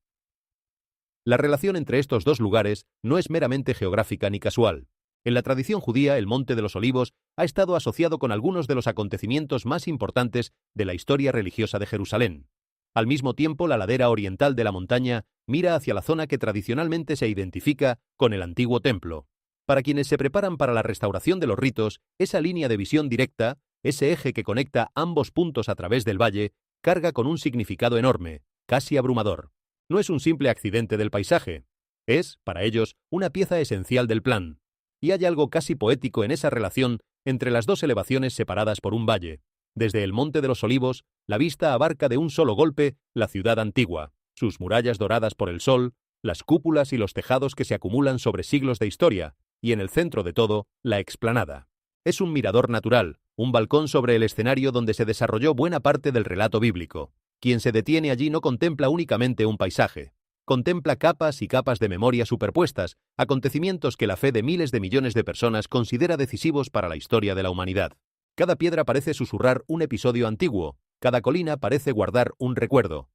La relación entre estos dos lugares no es meramente geográfica ni casual. En la tradición judía, el Monte de los Olivos ha estado asociado con algunos de los acontecimientos más importantes de la historia religiosa de Jerusalén. Al mismo tiempo, la ladera oriental de la montaña mira hacia la zona que tradicionalmente se identifica con el antiguo templo. Para quienes se preparan para la restauración de los ritos, esa línea de visión directa, ese eje que conecta ambos puntos a través del valle, carga con un significado enorme, casi abrumador. No es un simple accidente del paisaje. Es, para ellos, una pieza esencial del plan. Y hay algo casi poético en esa relación entre las dos elevaciones separadas por un valle. Desde el Monte de los Olivos, la vista abarca de un solo golpe la ciudad antigua, sus murallas doradas por el sol, las cúpulas y los tejados que se acumulan sobre siglos de historia, y en el centro de todo, la explanada. Es un mirador natural, un balcón sobre el escenario donde se desarrolló buena parte del relato bíblico. Quien se detiene allí no contempla únicamente un paisaje. Contempla capas y capas de memoria superpuestas, acontecimientos que la fe de miles de millones de personas considera decisivos para la historia de la humanidad. Cada piedra parece susurrar un episodio antiguo, cada colina parece guardar un recuerdo.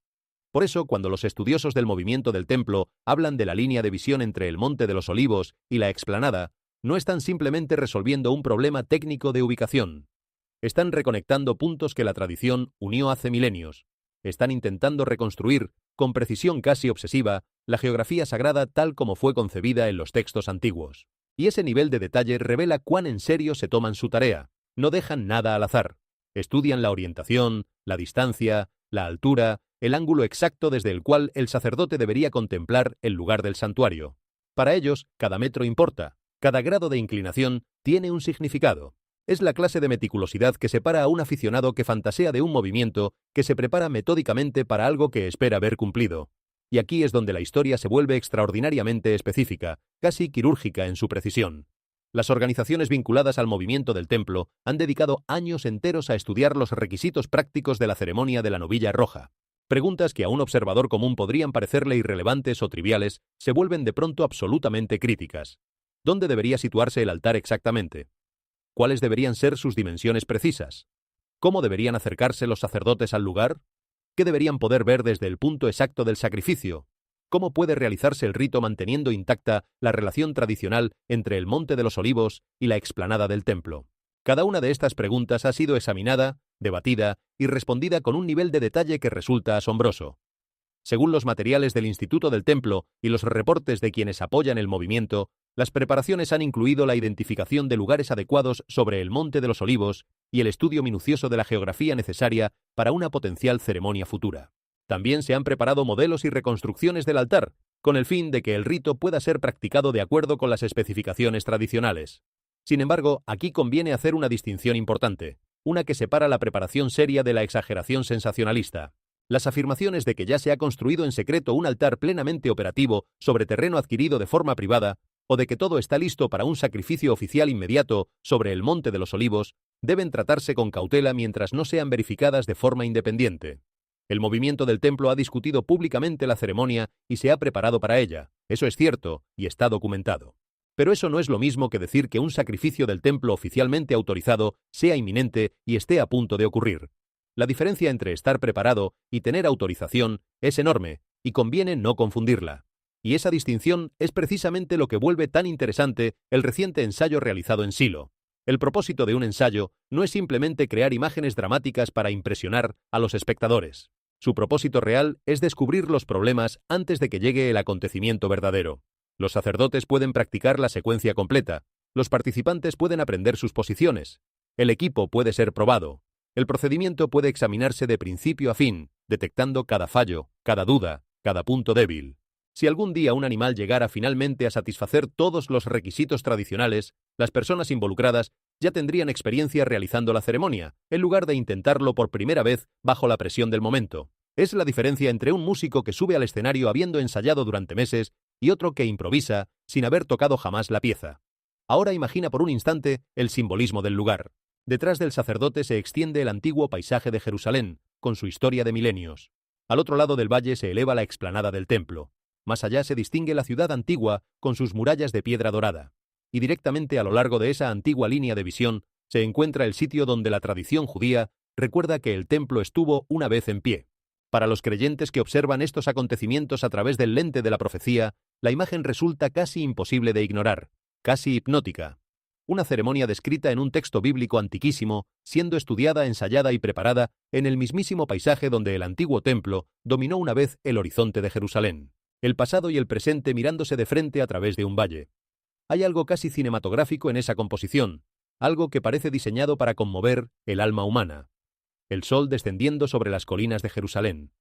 Por eso, cuando los estudiosos del movimiento del templo hablan de la línea de visión entre el Monte de los Olivos y la explanada, no están simplemente resolviendo un problema técnico de ubicación. Están reconectando puntos que la tradición unió hace milenios. Están intentando reconstruir, con precisión casi obsesiva, la geografía sagrada tal como fue concebida en los textos antiguos. Y ese nivel de detalle revela cuán en serio se toman su tarea. No dejan nada al azar. Estudian la orientación, la distancia, la altura, el ángulo exacto desde el cual el sacerdote debería contemplar el lugar del santuario. Para ellos, cada metro importa, cada grado de inclinación tiene un significado. Es la clase de meticulosidad que separa a un aficionado que fantasea de un movimiento que se prepara metódicamente para algo que espera ver cumplido. Y aquí es donde la historia se vuelve extraordinariamente específica, casi quirúrgica en su precisión. Las organizaciones vinculadas al movimiento del templo han dedicado años enteros a estudiar los requisitos prácticos de la ceremonia de la novilla roja. Preguntas que a un observador común podrían parecerle irrelevantes o triviales, se vuelven de pronto absolutamente críticas. ¿Dónde debería situarse el altar exactamente? ¿Cuáles deberían ser sus dimensiones precisas? ¿Cómo deberían acercarse los sacerdotes al lugar? ¿Qué deberían poder ver desde el punto exacto del sacrificio? ¿Cómo puede realizarse el rito manteniendo intacta la relación tradicional entre el Monte de los Olivos y la explanada del templo? Cada una de estas preguntas ha sido examinada, debatida y respondida con un nivel de detalle que resulta asombroso. Según los materiales del Instituto del Templo y los reportes de quienes apoyan el movimiento, las preparaciones han incluido la identificación de lugares adecuados sobre el Monte de los Olivos y el estudio minucioso de la geografía necesaria para una potencial ceremonia futura. También se han preparado modelos y reconstrucciones del altar, con el fin de que el rito pueda ser practicado de acuerdo con las especificaciones tradicionales. Sin embargo, aquí conviene hacer una distinción importante, una que separa la preparación seria de la exageración sensacionalista. Las afirmaciones de que ya se ha construido en secreto un altar plenamente operativo sobre terreno adquirido de forma privada o de que todo está listo para un sacrificio oficial inmediato sobre el Monte de los Olivos, deben tratarse con cautela mientras no sean verificadas de forma independiente. El movimiento del templo ha discutido públicamente la ceremonia y se ha preparado para ella. Eso es cierto y está documentado. Pero eso no es lo mismo que decir que un sacrificio del templo oficialmente autorizado sea inminente y esté a punto de ocurrir. La diferencia entre estar preparado y tener autorización es enorme, y conviene no confundirla. Y esa distinción es precisamente lo que vuelve tan interesante el reciente ensayo realizado en Silo. El propósito de un ensayo no es simplemente crear imágenes dramáticas para impresionar a los espectadores. Su propósito real es descubrir los problemas antes de que llegue el acontecimiento verdadero. Los sacerdotes pueden practicar la secuencia completa, los participantes pueden aprender sus posiciones, el equipo puede ser probado, el procedimiento puede examinarse de principio a fin, detectando cada fallo, cada duda, cada punto débil. Si algún día un animal llegara finalmente a satisfacer todos los requisitos tradicionales, las personas involucradas ya tendrían experiencia realizando la ceremonia, en lugar de intentarlo por primera vez bajo la presión del momento. Es la diferencia entre un músico que sube al escenario habiendo ensayado durante meses y otro que improvisa sin haber tocado jamás la pieza. Ahora imagina por un instante el simbolismo del lugar. Detrás del sacerdote se extiende el antiguo paisaje de Jerusalén, con su historia de milenios. Al otro lado del valle se eleva la explanada del templo. Más allá se distingue la ciudad antigua con sus murallas de piedra dorada. Y directamente a lo largo de esa antigua línea de visión se encuentra el sitio donde la tradición judía recuerda que el templo estuvo una vez en pie. Para los creyentes que observan estos acontecimientos a través del lente de la profecía, la imagen resulta casi imposible de ignorar, casi hipnótica. Una ceremonia descrita en un texto bíblico antiquísimo, siendo estudiada, ensayada y preparada en el mismísimo paisaje donde el antiguo templo dominó una vez el horizonte de Jerusalén. El pasado y el presente mirándose de frente a través de un valle. Hay algo casi cinematográfico en esa composición, algo que parece diseñado para conmover el alma humana. El sol descendiendo sobre las colinas de Jerusalén,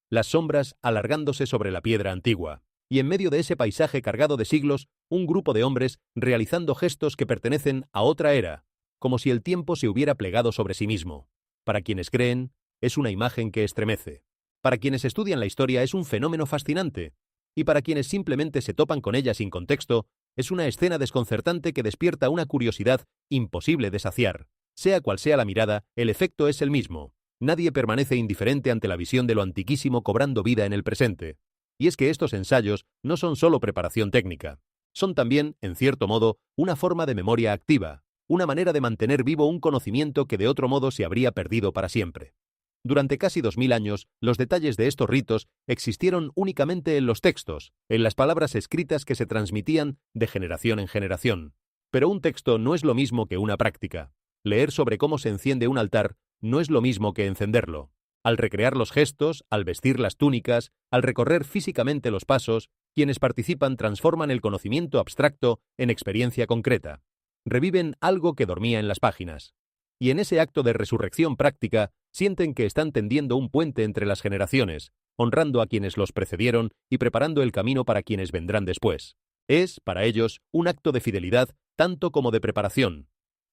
las sombras alargándose sobre la piedra antigua, y en medio de ese paisaje cargado de siglos, un grupo de hombres realizando gestos que pertenecen a otra era, como si el tiempo se hubiera plegado sobre sí mismo. Para quienes creen, es una imagen que estremece. Para quienes estudian la historia es un fenómeno fascinante, y para quienes simplemente se topan con ella sin contexto, es una escena desconcertante que despierta una curiosidad imposible de saciar. Sea cual sea la mirada, el efecto es el mismo. Nadie permanece indiferente ante la visión de lo antiquísimo cobrando vida en el presente. Y es que estos ensayos no son solo preparación técnica. Son también, en cierto modo, una forma de memoria activa, una manera de mantener vivo un conocimiento que de otro modo se habría perdido para siempre. Durante casi 2000 años, los detalles de estos ritos existieron únicamente en los textos, en las palabras escritas que se transmitían de generación en generación. Pero un texto no es lo mismo que una práctica. Leer sobre cómo se enciende un altar no es lo mismo que encenderlo. Al recrear los gestos, al vestir las túnicas, al recorrer físicamente los pasos, quienes participan transforman el conocimiento abstracto en experiencia concreta. Reviven algo que dormía en las páginas. Y en ese acto de resurrección práctica, sienten que están tendiendo un puente entre las generaciones, honrando a quienes los precedieron y preparando el camino para quienes vendrán después. Es, para ellos, un acto de fidelidad tanto como de preparación.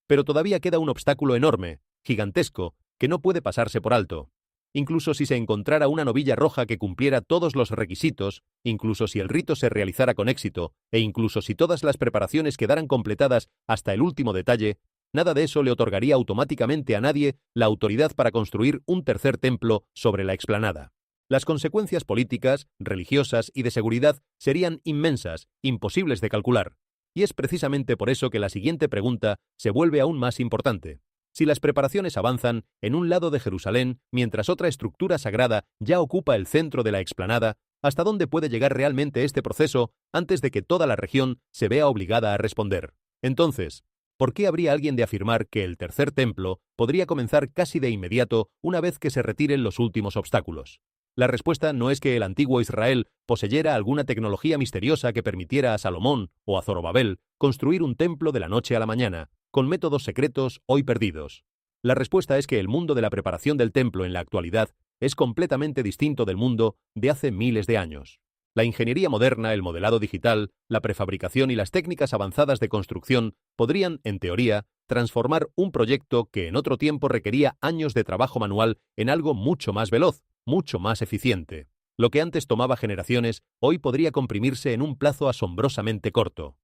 Pero todavía queda un obstáculo enorme, gigantesco, que no puede pasarse por alto. Incluso si se encontrara una novilla roja que cumpliera todos los requisitos, incluso si el rito se realizara con éxito, e incluso si todas las preparaciones quedaran completadas hasta el último detalle, nada de eso le otorgaría automáticamente a nadie la autoridad para construir un tercer templo sobre la explanada. Las consecuencias políticas, religiosas y de seguridad serían inmensas, imposibles de calcular. Y es precisamente por eso que la siguiente pregunta se vuelve aún más importante. Si las preparaciones avanzan en un lado de Jerusalén, mientras otra estructura sagrada ya ocupa el centro de la explanada, ¿hasta dónde puede llegar realmente este proceso antes de que toda la región se vea obligada a responder? Entonces, ¿por qué habría alguien de afirmar que el tercer templo podría comenzar casi de inmediato una vez que se retiren los últimos obstáculos? La respuesta no es que el antiguo Israel poseyera alguna tecnología misteriosa que permitiera a Salomón o a Zorobabel construir un templo de la noche a la mañana, con métodos secretos hoy perdidos. La respuesta es que el mundo de la preparación del templo en la actualidad es completamente distinto del mundo de hace miles de años. La ingeniería moderna, el modelado digital, la prefabricación y las técnicas avanzadas de construcción podrían, en teoría, transformar un proyecto que en otro tiempo requería años de trabajo manual en algo mucho más veloz, mucho más eficiente. Lo que antes tomaba generaciones, hoy podría comprimirse en un plazo asombrosamente corto.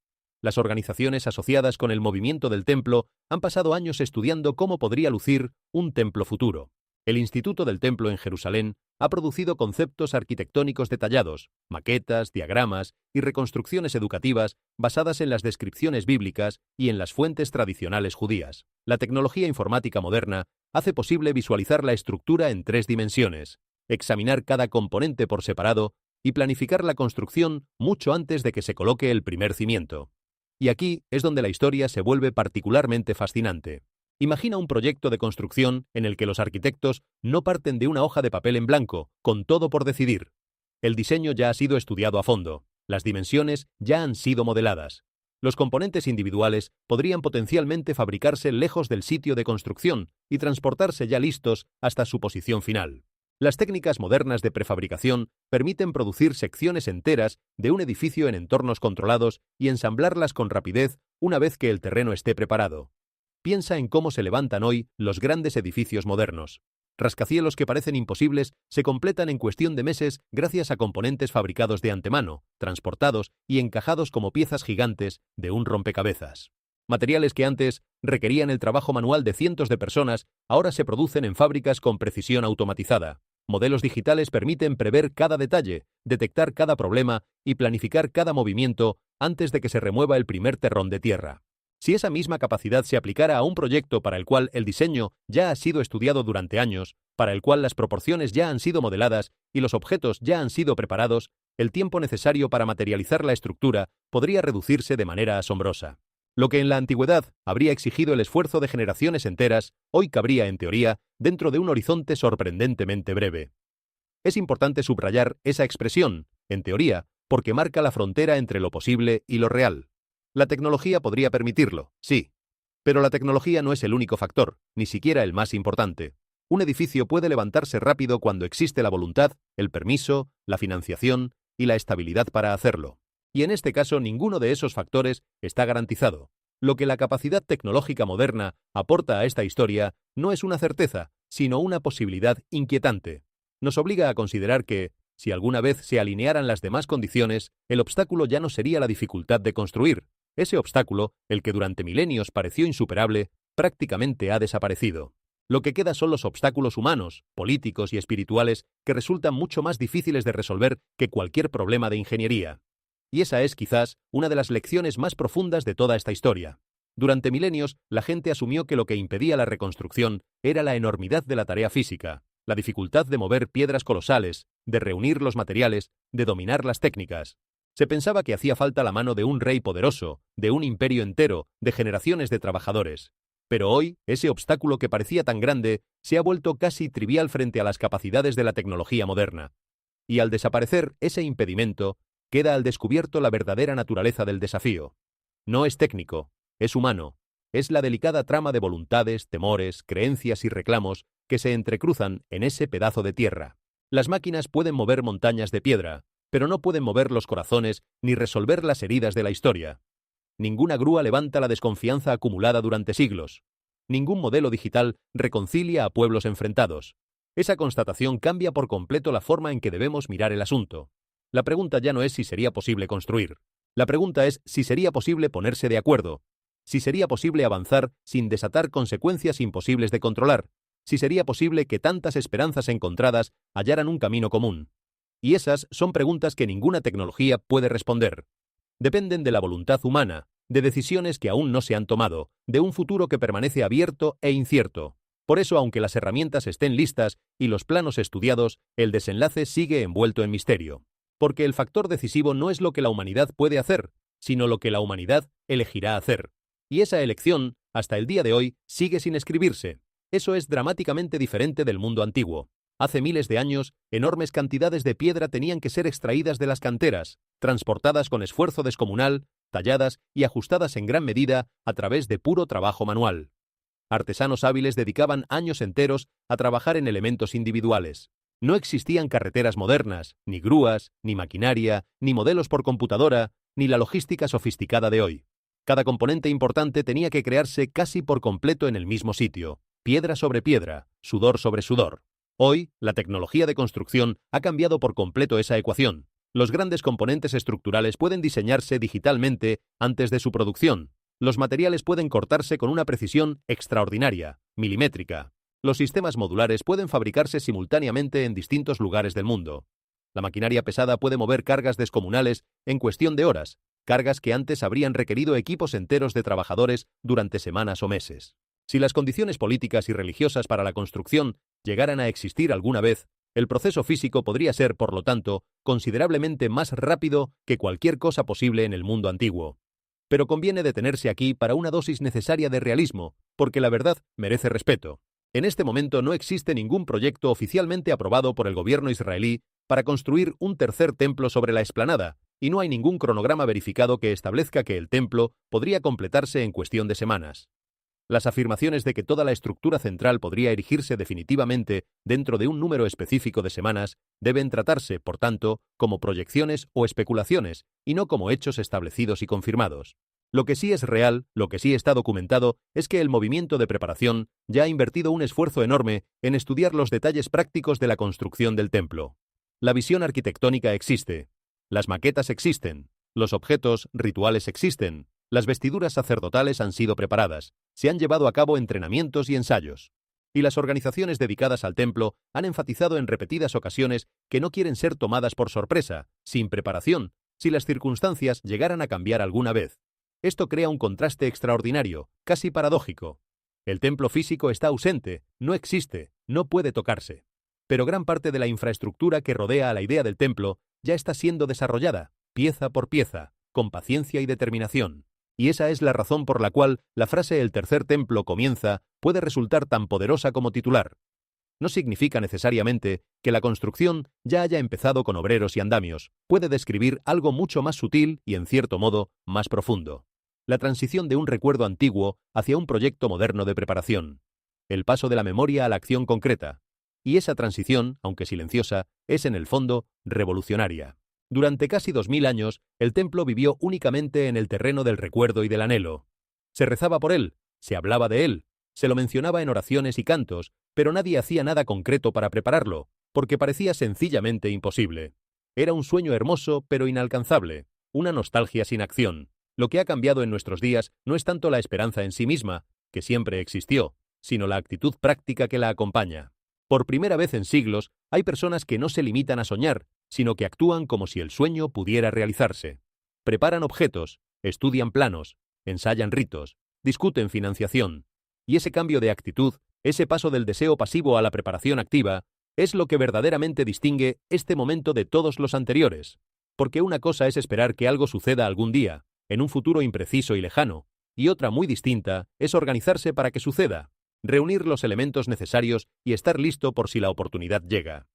las organizaciones asociadas con el movimiento del templo han pasado años estudiando cómo podría lucir un templo futuro. El Instituto del Templo en Jerusalén ha producido conceptos arquitectónicos detallados, maquetas, diagramas y reconstrucciones educativas basadas en las descripciones bíblicas y en las fuentes tradicionales judías. La tecnología informática moderna hace posible visualizar la estructura en 3 dimensiones, examinar cada componente por separado y planificar la construcción mucho antes de que se coloque el primer cimiento. Y aquí es donde la historia se vuelve particularmente fascinante. Imagina un proyecto de construcción en el que los arquitectos no parten de una hoja de papel en blanco, con todo por decidir. El diseño ya ha sido estudiado a fondo, las dimensiones ya han sido modeladas. Los componentes individuales podrían potencialmente fabricarse lejos del sitio de construcción y transportarse ya listos hasta su posición final. Las técnicas modernas de prefabricación permiten producir secciones enteras de un edificio en entornos controlados y ensamblarlas con rapidez una vez que el terreno esté preparado. Piensa en cómo se levantan hoy los grandes edificios modernos. Rascacielos que parecen imposibles se completan en cuestión de meses gracias a componentes fabricados de antemano, transportados y encajados como piezas gigantes de un rompecabezas. Materiales que antes requerían el trabajo manual de cientos de personas, ahora se producen en fábricas con precisión automatizada. Modelos digitales permiten prever cada detalle, detectar cada problema y planificar cada movimiento antes de que se remueva el primer terrón de tierra. Si esa misma capacidad se aplicara a un proyecto para el cual el diseño ya ha sido estudiado durante años, para el cual las proporciones ya han sido modeladas y los objetos ya han sido preparados, el tiempo necesario para materializar la estructura podría reducirse de manera asombrosa. Lo que en la antigüedad habría exigido el esfuerzo de generaciones enteras, hoy cabría, en teoría, dentro de un horizonte sorprendentemente breve. Es importante subrayar esa expresión, en teoría, porque marca la frontera entre lo posible y lo real. La tecnología podría permitirlo, sí. Pero la tecnología no es el único factor, ni siquiera el más importante. Un edificio puede levantarse rápido cuando existe la voluntad, el permiso, la financiación y la estabilidad para hacerlo. Y en este caso ninguno de esos factores está garantizado. Lo que la capacidad tecnológica moderna aporta a esta historia no es una certeza, sino una posibilidad inquietante. Nos obliga a considerar que, si alguna vez se alinearan las demás condiciones, el obstáculo ya no sería la dificultad de construir. Ese obstáculo, el que durante milenios pareció insuperable, prácticamente ha desaparecido. Lo que queda son los obstáculos humanos, políticos y espirituales que resultan mucho más difíciles de resolver que cualquier problema de ingeniería. Y esa es quizás una de las lecciones más profundas de toda esta historia. Durante milenios, la gente asumió que lo que impedía la reconstrucción era la enormidad de la tarea física, la dificultad de mover piedras colosales, de reunir los materiales, de dominar las técnicas. Se pensaba que hacía falta la mano de un rey poderoso, de un imperio entero, de generaciones de trabajadores. Pero hoy, ese obstáculo que parecía tan grande se ha vuelto casi trivial frente a las capacidades de la tecnología moderna. Y al desaparecer ese impedimento, queda al descubierto la verdadera naturaleza del desafío. No es técnico, es humano. Es la delicada trama de voluntades, temores, creencias y reclamos que se entrecruzan en ese pedazo de tierra. Las máquinas pueden mover montañas de piedra, pero no pueden mover los corazones ni resolver las heridas de la historia. Ninguna grúa levanta la desconfianza acumulada durante siglos. Ningún modelo digital reconcilia a pueblos enfrentados. Esa constatación cambia por completo la forma en que debemos mirar el asunto. La pregunta ya no es si sería posible construir. La pregunta es si sería posible ponerse de acuerdo. Si sería posible avanzar sin desatar consecuencias imposibles de controlar. Si sería posible que tantas esperanzas encontradas hallaran un camino común. Y esas son preguntas que ninguna tecnología puede responder. Dependen de la voluntad humana, de decisiones que aún no se han tomado, de un futuro que permanece abierto e incierto. Por eso, aunque las herramientas estén listas y los planos estudiados, el desenlace sigue envuelto en misterio. Porque el factor decisivo no es lo que la humanidad puede hacer, sino lo que la humanidad elegirá hacer. Y esa elección, hasta el día de hoy, sigue sin escribirse. Eso es dramáticamente diferente del mundo antiguo. Hace miles de años, enormes cantidades de piedra tenían que ser extraídas de las canteras, transportadas con esfuerzo descomunal, talladas y ajustadas en gran medida a través de puro trabajo manual. Artesanos hábiles dedicaban años enteros a trabajar en elementos individuales. No existían carreteras modernas, ni grúas, ni maquinaria, ni modelos por computadora, ni la logística sofisticada de hoy. Cada componente importante tenía que crearse casi por completo en el mismo sitio, piedra sobre piedra, sudor sobre sudor. Hoy, la tecnología de construcción ha cambiado por completo esa ecuación. Los grandes componentes estructurales pueden diseñarse digitalmente antes de su producción. Los materiales pueden cortarse con una precisión extraordinaria, milimétrica. Los sistemas modulares pueden fabricarse simultáneamente en distintos lugares del mundo. La maquinaria pesada puede mover cargas descomunales en cuestión de horas, cargas que antes habrían requerido equipos enteros de trabajadores durante semanas o meses. Si las condiciones políticas y religiosas para la construcción llegaran a existir alguna vez, el proceso físico podría ser, por lo tanto, considerablemente más rápido que cualquier cosa posible en el mundo antiguo. Pero conviene detenerse aquí para una dosis necesaria de realismo, porque la verdad merece respeto. En este momento no existe ningún proyecto oficialmente aprobado por el gobierno israelí para construir un tercer templo sobre la explanada, y no hay ningún cronograma verificado que establezca que el templo podría completarse en cuestión de semanas. Las afirmaciones de que toda la estructura central podría erigirse definitivamente dentro de un número específico de semanas deben tratarse, por tanto, como proyecciones o especulaciones, y no como hechos establecidos y confirmados. Lo que sí es real, lo que sí está documentado, es que el movimiento de preparación ya ha invertido un esfuerzo enorme en estudiar los detalles prácticos de la construcción del templo. La visión arquitectónica existe, las maquetas existen, los objetos rituales existen, las vestiduras sacerdotales han sido preparadas, se han llevado a cabo entrenamientos y ensayos. Y las organizaciones dedicadas al templo han enfatizado en repetidas ocasiones que no quieren ser tomadas por sorpresa, sin preparación, si las circunstancias llegaran a cambiar alguna vez. Esto crea un contraste extraordinario, casi paradójico. El templo físico está ausente, no existe, no puede tocarse. Pero gran parte de la infraestructura que rodea a la idea del templo ya está siendo desarrollada, pieza por pieza, con paciencia y determinación. Y esa es la razón por la cual la frase «el tercer templo comienza» puede resultar tan poderosa como titular. No significa necesariamente que la construcción ya haya empezado con obreros y andamios, puede describir algo mucho más sutil y, en cierto modo, más profundo. La transición de un recuerdo antiguo hacia un proyecto moderno de preparación. El paso de la memoria a la acción concreta. Y esa transición, aunque silenciosa, es en el fondo revolucionaria. Durante casi 2000 años, el templo vivió únicamente en el terreno del recuerdo y del anhelo. Se rezaba por él, se hablaba de él, se lo mencionaba en oraciones y cantos, pero nadie hacía nada concreto para prepararlo, porque parecía sencillamente imposible. Era un sueño hermoso pero inalcanzable, una nostalgia sin acción. Lo que ha cambiado en nuestros días no es tanto la esperanza en sí misma, que siempre existió, sino la actitud práctica que la acompaña. Por primera vez en siglos, hay personas que no se limitan a soñar, sino que actúan como si el sueño pudiera realizarse. Preparan objetos, estudian planos, ensayan ritos, discuten financiación. Y ese cambio de actitud, ese paso del deseo pasivo a la preparación activa, es lo que verdaderamente distingue este momento de todos los anteriores. Porque una cosa es esperar que algo suceda algún día, en un futuro impreciso y lejano, y otra muy distinta es organizarse para que suceda, reunir los elementos necesarios y estar listo por si la oportunidad llega.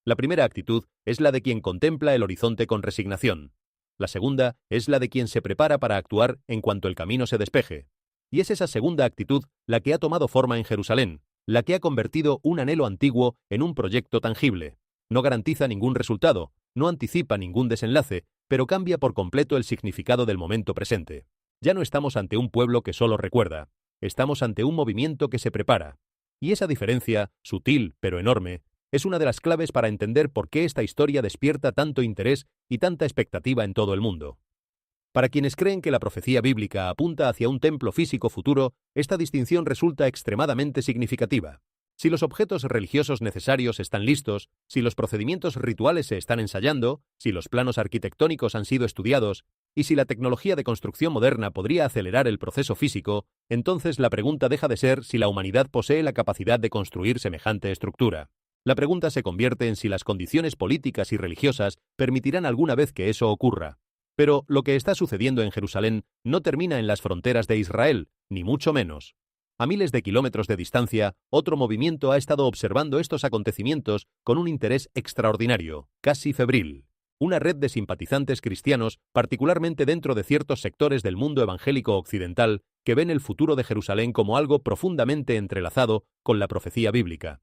La primera actitud es la de quien contempla el horizonte con resignación. La segunda es la de quien se prepara para actuar en cuanto el camino se despeje. Y es esa segunda actitud la que ha tomado forma en Jerusalén, la que ha convertido un anhelo antiguo en un proyecto tangible. No garantiza ningún resultado, no anticipa ningún desenlace, pero cambia por completo el significado del momento presente. Ya no estamos ante un pueblo que solo recuerda, estamos ante un movimiento que se prepara. Y esa diferencia, sutil pero enorme, es una de las claves para entender por qué esta historia despierta tanto interés y tanta expectativa en todo el mundo. Para quienes creen que la profecía bíblica apunta hacia un templo físico futuro, esta distinción resulta extremadamente significativa. Si los objetos religiosos necesarios están listos, si los procedimientos rituales se están ensayando, si los planos arquitectónicos han sido estudiados, y si la tecnología de construcción moderna podría acelerar el proceso físico, entonces la pregunta deja de ser si la humanidad posee la capacidad de construir semejante estructura. La pregunta se convierte en si las condiciones políticas y religiosas permitirán alguna vez que eso ocurra. Pero lo que está sucediendo en Jerusalén no termina en las fronteras de Israel, ni mucho menos. A miles de kilómetros de distancia, otro movimiento ha estado observando estos acontecimientos con un interés extraordinario, casi febril. Una red de simpatizantes cristianos, particularmente dentro de ciertos sectores del mundo evangélico occidental, que ven el futuro de Jerusalén como algo profundamente entrelazado con la profecía bíblica.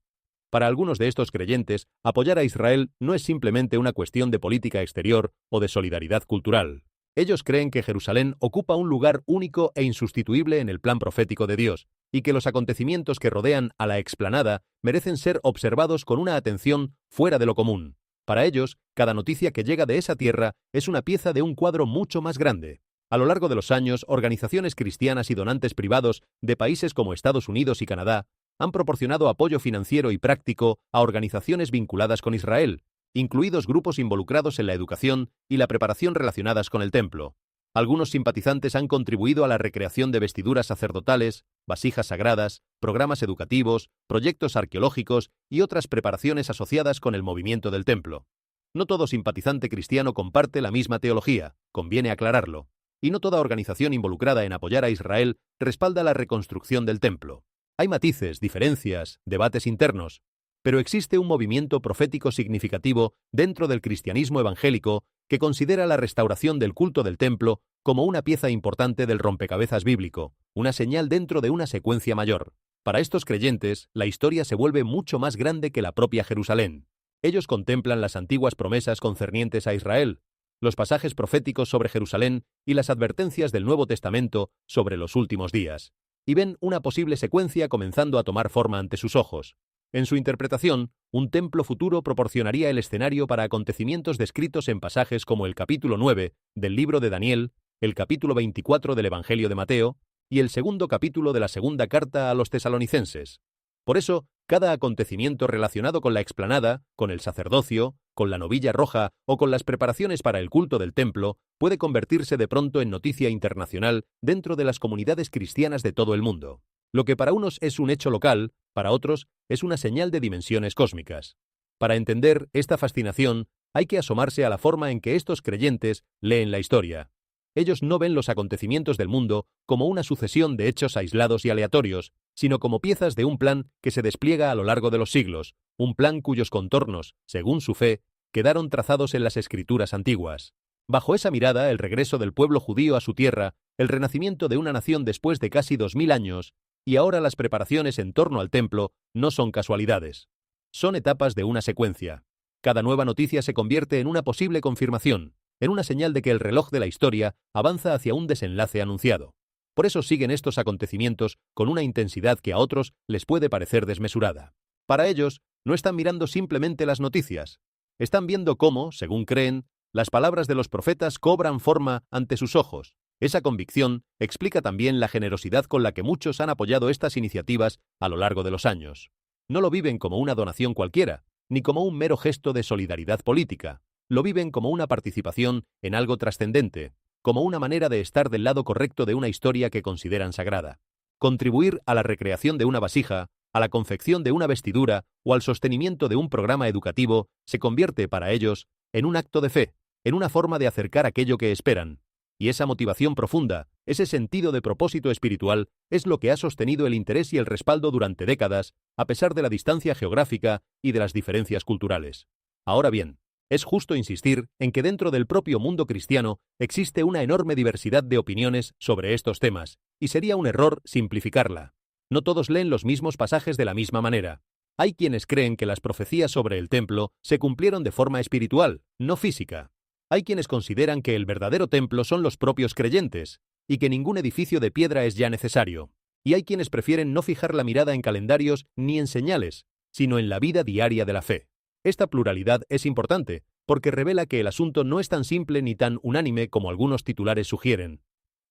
Para algunos de estos creyentes, apoyar a Israel no es simplemente una cuestión de política exterior o de solidaridad cultural. Ellos creen que Jerusalén ocupa un lugar único e insustituible en el plan profético de Dios, y que los acontecimientos que rodean a la explanada merecen ser observados con una atención fuera de lo común. Para ellos, cada noticia que llega de esa tierra es una pieza de un cuadro mucho más grande. A lo largo de los años, organizaciones cristianas y donantes privados de países como Estados Unidos y Canadá han proporcionado apoyo financiero y práctico a organizaciones vinculadas con Israel, incluidos grupos involucrados en la educación y la preparación relacionadas con el templo. Algunos simpatizantes han contribuido a la recreación de vestiduras sacerdotales, vasijas sagradas, programas educativos, proyectos arqueológicos y otras preparaciones asociadas con el movimiento del templo. No todo simpatizante cristiano comparte la misma teología, conviene aclararlo, y no toda organización involucrada en apoyar a Israel respalda la reconstrucción del templo. Hay matices, diferencias, debates internos, pero existe un movimiento profético significativo dentro del cristianismo evangélico que considera la restauración del culto del templo como una pieza importante del rompecabezas bíblico, una señal dentro de una secuencia mayor. Para estos creyentes, la historia se vuelve mucho más grande que la propia Jerusalén. Ellos contemplan las antiguas promesas concernientes a Israel, los pasajes proféticos sobre Jerusalén y las advertencias del Nuevo Testamento sobre los últimos días, y ven una posible secuencia comenzando a tomar forma ante sus ojos. En su interpretación, un templo futuro proporcionaría el escenario para acontecimientos descritos en pasajes como el capítulo 9 del libro de Daniel, el capítulo 24 del Evangelio de Mateo y el segundo capítulo de la segunda carta a los tesalonicenses. Por eso, cada acontecimiento relacionado con la explanada, con el sacerdocio, con la novilla roja o con las preparaciones para el culto del templo puede convertirse de pronto en noticia internacional dentro de las comunidades cristianas de todo el mundo. Lo que para unos es un hecho local, para otros es una señal de dimensiones cósmicas. Para entender esta fascinación, hay que asomarse a la forma en que estos creyentes leen la historia. Ellos no ven los acontecimientos del mundo como una sucesión de hechos aislados y aleatorios, sino como piezas de un plan que se despliega a lo largo de los siglos, un plan cuyos contornos, según su fe, quedaron trazados en las escrituras antiguas. Bajo esa mirada, el regreso del pueblo judío a su tierra, el renacimiento de una nación después de casi 2000 años, y ahora las preparaciones en torno al templo no son casualidades. Son etapas de una secuencia. Cada nueva noticia se convierte en una posible confirmación, en una señal de que el reloj de la historia avanza hacia un desenlace anunciado. Por eso siguen estos acontecimientos con una intensidad que a otros les puede parecer desmesurada. Para ellos, no están mirando simplemente las noticias. Están viendo cómo, según creen, las palabras de los profetas cobran forma ante sus ojos. Esa convicción explica también la generosidad con la que muchos han apoyado estas iniciativas a lo largo de los años. No lo viven como una donación cualquiera, ni como un mero gesto de solidaridad política. Lo viven como una participación en algo trascendente, como una manera de estar del lado correcto de una historia que consideran sagrada. Contribuir a la recreación de una vasija, a la confección de una vestidura o al sostenimiento de un programa educativo se convierte para ellos en un acto de fe, en una forma de acercar aquello que esperan. Y esa motivación profunda, ese sentido de propósito espiritual, es lo que ha sostenido el interés y el respaldo durante décadas, a pesar de la distancia geográfica y de las diferencias culturales. Ahora bien, es justo insistir en que dentro del propio mundo cristiano existe una enorme diversidad de opiniones sobre estos temas, y sería un error simplificarla. No todos leen los mismos pasajes de la misma manera. Hay quienes creen que las profecías sobre el templo se cumplieron de forma espiritual, no física. Hay quienes consideran que el verdadero templo son los propios creyentes, y que ningún edificio de piedra es ya necesario. Y hay quienes prefieren no fijar la mirada en calendarios ni en señales, sino en la vida diaria de la fe. Esta pluralidad es importante, porque revela que el asunto no es tan simple ni tan unánime como algunos titulares sugieren.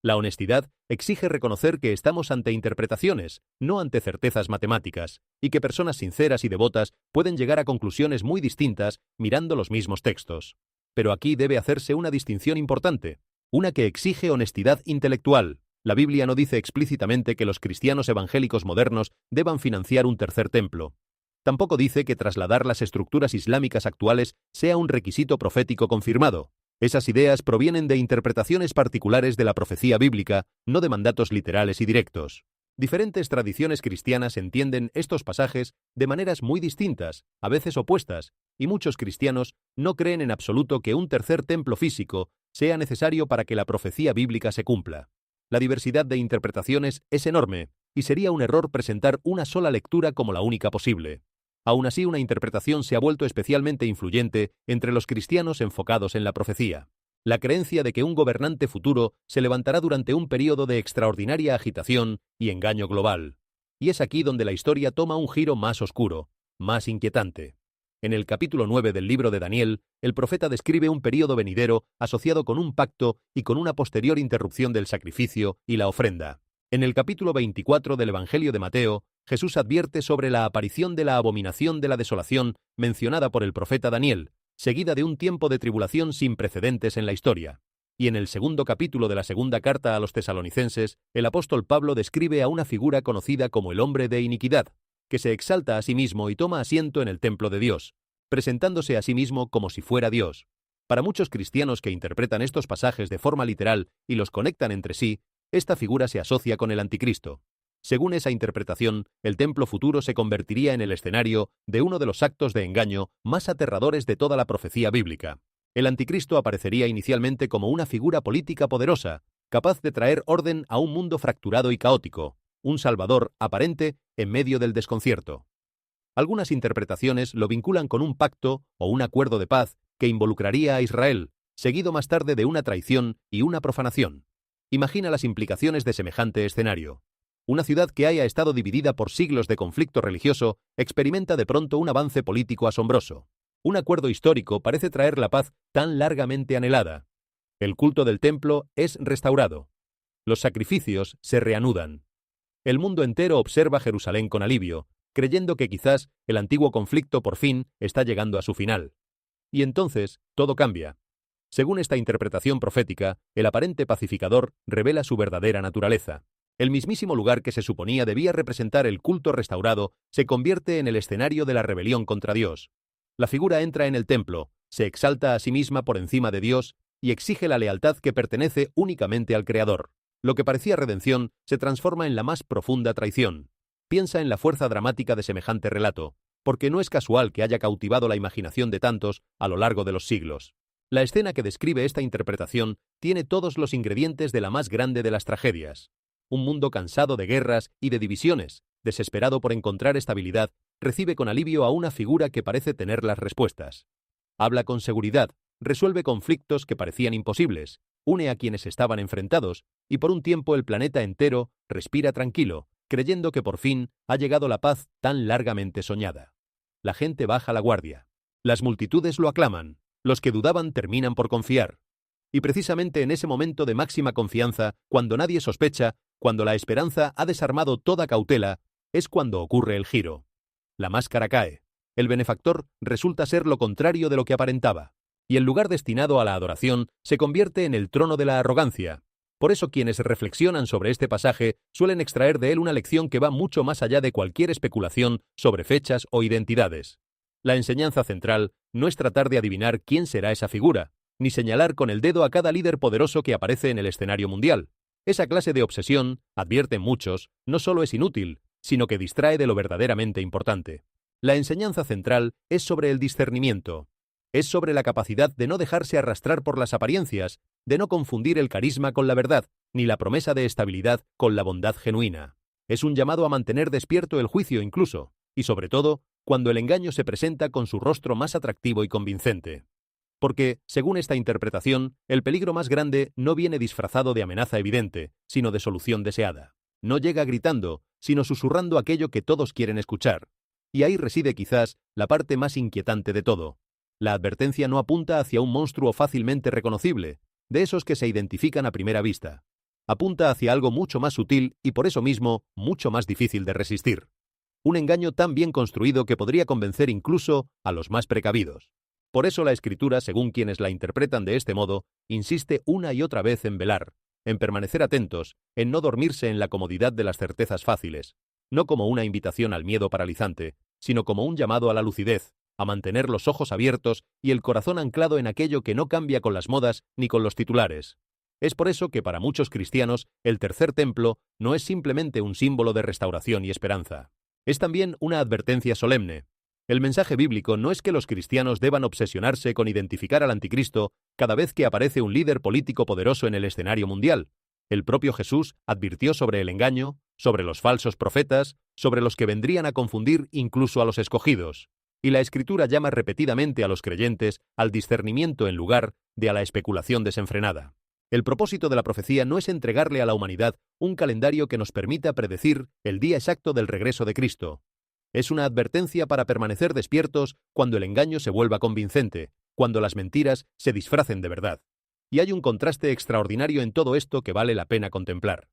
La honestidad exige reconocer que estamos ante interpretaciones, no ante certezas matemáticas, y que personas sinceras y devotas pueden llegar a conclusiones muy distintas mirando los mismos textos. Pero aquí debe hacerse una distinción importante, una que exige honestidad intelectual. La Biblia no dice explícitamente que los cristianos evangélicos modernos deban financiar un tercer templo. Tampoco dice que trasladar las estructuras islámicas actuales sea un requisito profético confirmado. Esas ideas provienen de interpretaciones particulares de la profecía bíblica, no de mandatos literales y directos. Diferentes tradiciones cristianas entienden estos pasajes de maneras muy distintas, a veces opuestas, y muchos cristianos no creen en absoluto que un tercer templo físico sea necesario para que la profecía bíblica se cumpla. La diversidad de interpretaciones es enorme, y sería un error presentar una sola lectura como la única posible. Aún así, una interpretación se ha vuelto especialmente influyente entre los cristianos enfocados en la profecía. La creencia de que un gobernante futuro se levantará durante un período de extraordinaria agitación y engaño global. Y es aquí donde la historia toma un giro más oscuro, más inquietante. En el capítulo 9 del libro de Daniel, el profeta describe un período venidero asociado con un pacto y con una posterior interrupción del sacrificio y la ofrenda. En el capítulo 24 del Evangelio de Mateo, Jesús advierte sobre la aparición de la abominación de la desolación mencionada por el profeta Daniel, seguida de un tiempo de tribulación sin precedentes en la historia. Y en el segundo capítulo de la segunda carta a los tesalonicenses, el apóstol Pablo describe a una figura conocida como el hombre de iniquidad, que se exalta a sí mismo y toma asiento en el templo de Dios, presentándose a sí mismo como si fuera Dios. Para muchos cristianos que interpretan estos pasajes de forma literal y los conectan entre sí, esta figura se asocia con el anticristo. Según esa interpretación, el templo futuro se convertiría en el escenario de uno de los actos de engaño más aterradores de toda la profecía bíblica. El anticristo aparecería inicialmente como una figura política poderosa, capaz de traer orden a un mundo fracturado y caótico, un salvador aparente en medio del desconcierto. Algunas interpretaciones lo vinculan con un pacto o un acuerdo de paz que involucraría a Israel, seguido más tarde de una traición y una profanación. Imagina las implicaciones de semejante escenario. Una ciudad que haya estado dividida por siglos de conflicto religioso experimenta de pronto un avance político asombroso. Un acuerdo histórico parece traer la paz tan largamente anhelada. El culto del templo es restaurado. Los sacrificios se reanudan. El mundo entero observa Jerusalén con alivio, creyendo que quizás el antiguo conflicto por fin está llegando a su final. Y entonces todo cambia. Según esta interpretación profética, el aparente pacificador revela su verdadera naturaleza. El mismísimo lugar que se suponía debía representar el culto restaurado se convierte en el escenario de la rebelión contra Dios. La figura entra en el templo, se exalta a sí misma por encima de Dios y exige la lealtad que pertenece únicamente al Creador. Lo que parecía redención se transforma en la más profunda traición. Piensa en la fuerza dramática de semejante relato, porque no es casual que haya cautivado la imaginación de tantos a lo largo de los siglos. La escena que describe esta interpretación tiene todos los ingredientes de la más grande de las tragedias. Un mundo cansado de guerras y de divisiones, desesperado por encontrar estabilidad, recibe con alivio a una figura que parece tener las respuestas. Habla con seguridad, resuelve conflictos que parecían imposibles, une a quienes estaban enfrentados, y por un tiempo el planeta entero respira tranquilo, creyendo que por fin ha llegado la paz tan largamente soñada. La gente baja la guardia. Las multitudes lo aclaman. Los que dudaban terminan por confiar. Y precisamente en ese momento de máxima confianza, cuando nadie sospecha, cuando la esperanza ha desarmado toda cautela, es cuando ocurre el giro. La máscara cae. El benefactor resulta ser lo contrario de lo que aparentaba, y el lugar destinado a la adoración se convierte en el trono de la arrogancia. Por eso quienes reflexionan sobre este pasaje suelen extraer de él una lección que va mucho más allá de cualquier especulación sobre fechas o identidades. La enseñanza central no es tratar de adivinar quién será esa figura, ni señalar con el dedo a cada líder poderoso que aparece en el escenario mundial. Esa clase de obsesión, advierten muchos, no solo es inútil, sino que distrae de lo verdaderamente importante. La enseñanza central es sobre el discernimiento. Es sobre la capacidad de no dejarse arrastrar por las apariencias, de no confundir el carisma con la verdad, ni la promesa de estabilidad con la bondad genuina. Es un llamado a mantener despierto el juicio incluso, y sobre todo, cuando el engaño se presenta con su rostro más atractivo y convincente. Porque, según esta interpretación, el peligro más grande no viene disfrazado de amenaza evidente, sino de solución deseada. No llega gritando, sino susurrando aquello que todos quieren escuchar. Y ahí reside quizás la parte más inquietante de todo. La advertencia no apunta hacia un monstruo fácilmente reconocible, de esos que se identifican a primera vista. Apunta hacia algo mucho más sutil y por eso mismo mucho más difícil de resistir. Un engaño tan bien construido que podría convencer incluso a los más precavidos. Por eso la Escritura, según quienes la interpretan de este modo, insiste una y otra vez en velar, en permanecer atentos, en no dormirse en la comodidad de las certezas fáciles, no como una invitación al miedo paralizante, sino como un llamado a la lucidez, a mantener los ojos abiertos y el corazón anclado en aquello que no cambia con las modas ni con los titulares. Es por eso que para muchos cristianos el tercer templo no es simplemente un símbolo de restauración y esperanza. Es también una advertencia solemne. El mensaje bíblico no es que los cristianos deban obsesionarse con identificar al anticristo cada vez que aparece un líder político poderoso en el escenario mundial. El propio Jesús advirtió sobre el engaño, sobre los falsos profetas, sobre los que vendrían a confundir incluso a los escogidos. Y la Escritura llama repetidamente a los creyentes al discernimiento en lugar de a la especulación desenfrenada. El propósito de la profecía no es entregarle a la humanidad un calendario que nos permita predecir el día exacto del regreso de Cristo. Es una advertencia para permanecer despiertos cuando el engaño se vuelva convincente, cuando las mentiras se disfracen de verdad. Y hay un contraste extraordinario en todo esto que vale la pena contemplar.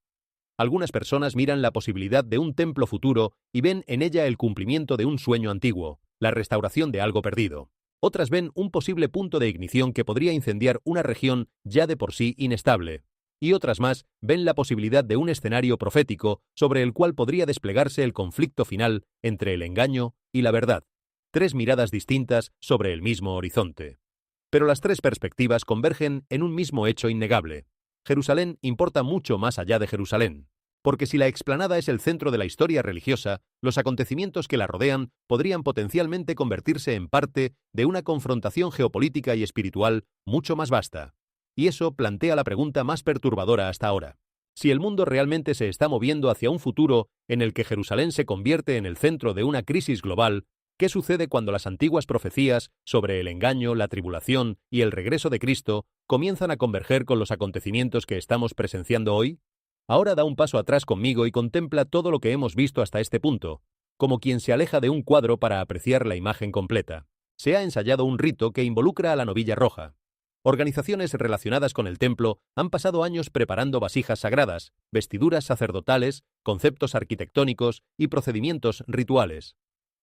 Algunas personas miran la posibilidad de un templo futuro y ven en ella el cumplimiento de un sueño antiguo, la restauración de algo perdido. Otras ven un posible punto de ignición que podría incendiar una región ya de por sí inestable. Y otras más ven la posibilidad de un escenario profético sobre el cual podría desplegarse el conflicto final entre el engaño y la verdad. Tres miradas distintas sobre el mismo horizonte. Pero las tres perspectivas convergen en un mismo hecho innegable. Jerusalén importa mucho más allá de Jerusalén, porque si la explanada es el centro de la historia religiosa, los acontecimientos que la rodean podrían potencialmente convertirse en parte de una confrontación geopolítica y espiritual mucho más vasta. Y eso plantea la pregunta más perturbadora hasta ahora. Si el mundo realmente se está moviendo hacia un futuro en el que Jerusalén se convierte en el centro de una crisis global, ¿qué sucede cuando las antiguas profecías sobre el engaño, la tribulación y el regreso de Cristo comienzan a converger con los acontecimientos que estamos presenciando hoy? Ahora da un paso atrás conmigo y contempla todo lo que hemos visto hasta este punto, como quien se aleja de un cuadro para apreciar la imagen completa. Se ha ensayado un rito que involucra a la novilla roja. Organizaciones relacionadas con el templo han pasado años preparando vasijas sagradas, vestiduras sacerdotales, conceptos arquitectónicos y procedimientos rituales.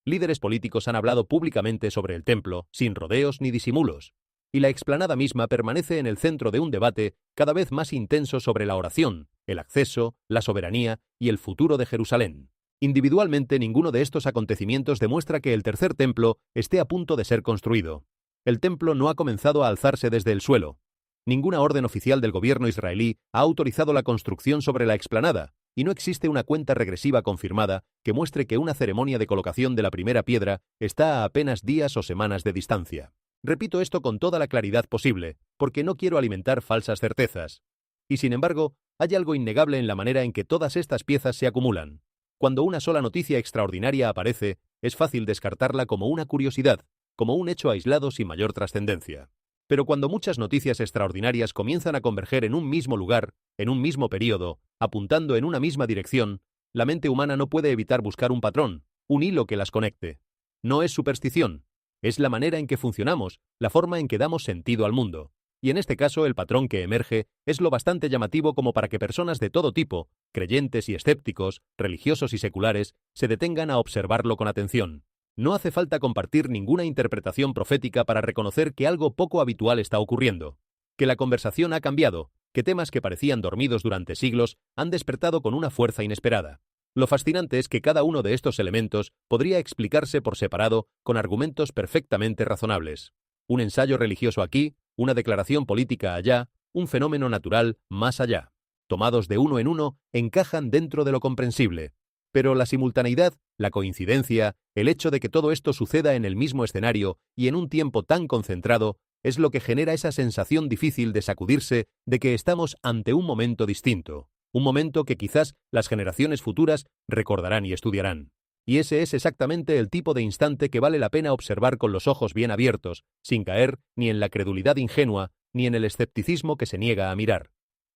Líderes políticos han hablado públicamente sobre el templo, sin rodeos ni disimulos, y la explanada misma permanece en el centro de un debate cada vez más intenso sobre la oración, el acceso, la soberanía y el futuro de Jerusalén. Individualmente, ninguno de estos acontecimientos demuestra que el tercer templo esté a punto de ser construido. El templo no ha comenzado a alzarse desde el suelo. Ninguna orden oficial del gobierno israelí ha autorizado la construcción sobre la explanada, y no existe una cuenta regresiva confirmada que muestre que una ceremonia de colocación de la primera piedra está a apenas días o semanas de distancia. Repito esto con toda la claridad posible, porque no quiero alimentar falsas certezas. Y sin embargo, hay algo innegable en la manera en que todas estas piezas se acumulan. Cuando una sola noticia extraordinaria aparece, es fácil descartarla como una curiosidad, como un hecho aislado sin mayor trascendencia. Pero cuando muchas noticias extraordinarias comienzan a converger en un mismo lugar, en un mismo período, apuntando en una misma dirección, la mente humana no puede evitar buscar un patrón, un hilo que las conecte. No es superstición, es la manera en que funcionamos, la forma en que damos sentido al mundo. Y en este caso el patrón que emerge es lo bastante llamativo como para que personas de todo tipo, creyentes y escépticos, religiosos y seculares, se detengan a observarlo con atención. No hace falta compartir ninguna interpretación profética para reconocer que algo poco habitual está ocurriendo, que la conversación ha cambiado, que temas que parecían dormidos durante siglos han despertado con una fuerza inesperada. Lo fascinante es que cada uno de estos elementos podría explicarse por separado con argumentos perfectamente razonables. Un ensayo religioso aquí, una declaración política allá, un fenómeno natural más allá. Tomados de uno en uno, encajan dentro de lo comprensible. Pero la simultaneidad, la coincidencia, el hecho de que todo esto suceda en el mismo escenario y en un tiempo tan concentrado, es lo que genera esa sensación difícil de sacudirse de que estamos ante un momento distinto, un momento que quizás las generaciones futuras recordarán y estudiarán. Y ese es exactamente el tipo de instante que vale la pena observar con los ojos bien abiertos, sin caer ni en la credulidad ingenua ni en el escepticismo que se niega a mirar.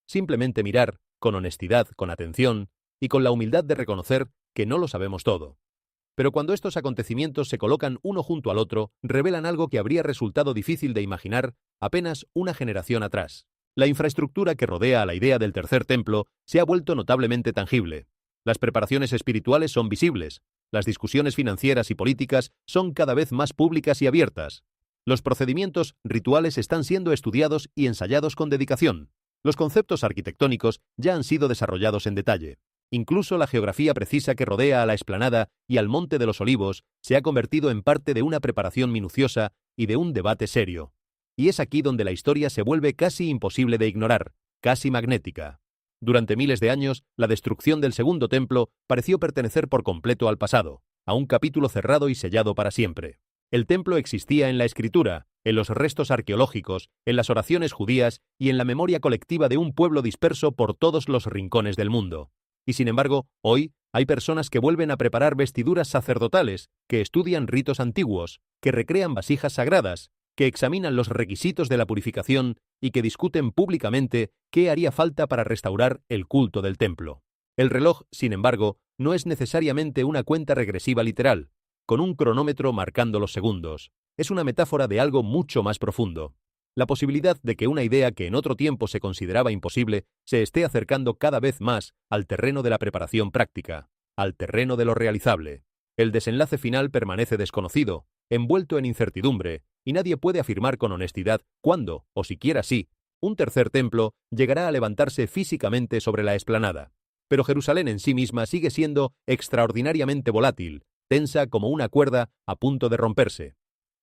Simplemente mirar, con honestidad, con atención, y con la humildad de reconocer que no lo sabemos todo. Pero cuando estos acontecimientos se colocan uno junto al otro, revelan algo que habría resultado difícil de imaginar apenas una generación atrás. La infraestructura que rodea a la idea del tercer templo se ha vuelto notablemente tangible. Las preparaciones espirituales son visibles. Las discusiones financieras y políticas son cada vez más públicas y abiertas. Los procedimientos rituales están siendo estudiados y ensayados con dedicación. Los conceptos arquitectónicos ya han sido desarrollados en detalle. Incluso la geografía precisa que rodea a la explanada y al Monte de los Olivos se ha convertido en parte de una preparación minuciosa y de un debate serio. Y es aquí donde la historia se vuelve casi imposible de ignorar, casi magnética. Durante miles de años, la destrucción del segundo templo pareció pertenecer por completo al pasado, a un capítulo cerrado y sellado para siempre. El templo existía en la escritura, en los restos arqueológicos, en las oraciones judías y en la memoria colectiva de un pueblo disperso por todos los rincones del mundo. Y sin embargo, hoy hay personas que vuelven a preparar vestiduras sacerdotales, que estudian ritos antiguos, que recrean vasijas sagradas, que examinan los requisitos de la purificación y que discuten públicamente qué haría falta para restaurar el culto del templo. El reloj, sin embargo, no es necesariamente una cuenta regresiva literal, con un cronómetro marcando los segundos. Es una metáfora de algo mucho más profundo. La posibilidad de que una idea que en otro tiempo se consideraba imposible se esté acercando cada vez más al terreno de la preparación práctica, al terreno de lo realizable. El desenlace final permanece desconocido, envuelto en incertidumbre, y nadie puede afirmar con honestidad cuándo, o siquiera si, un tercer templo llegará a levantarse físicamente sobre la explanada. Pero Jerusalén en sí misma sigue siendo extraordinariamente volátil, tensa como una cuerda a punto de romperse.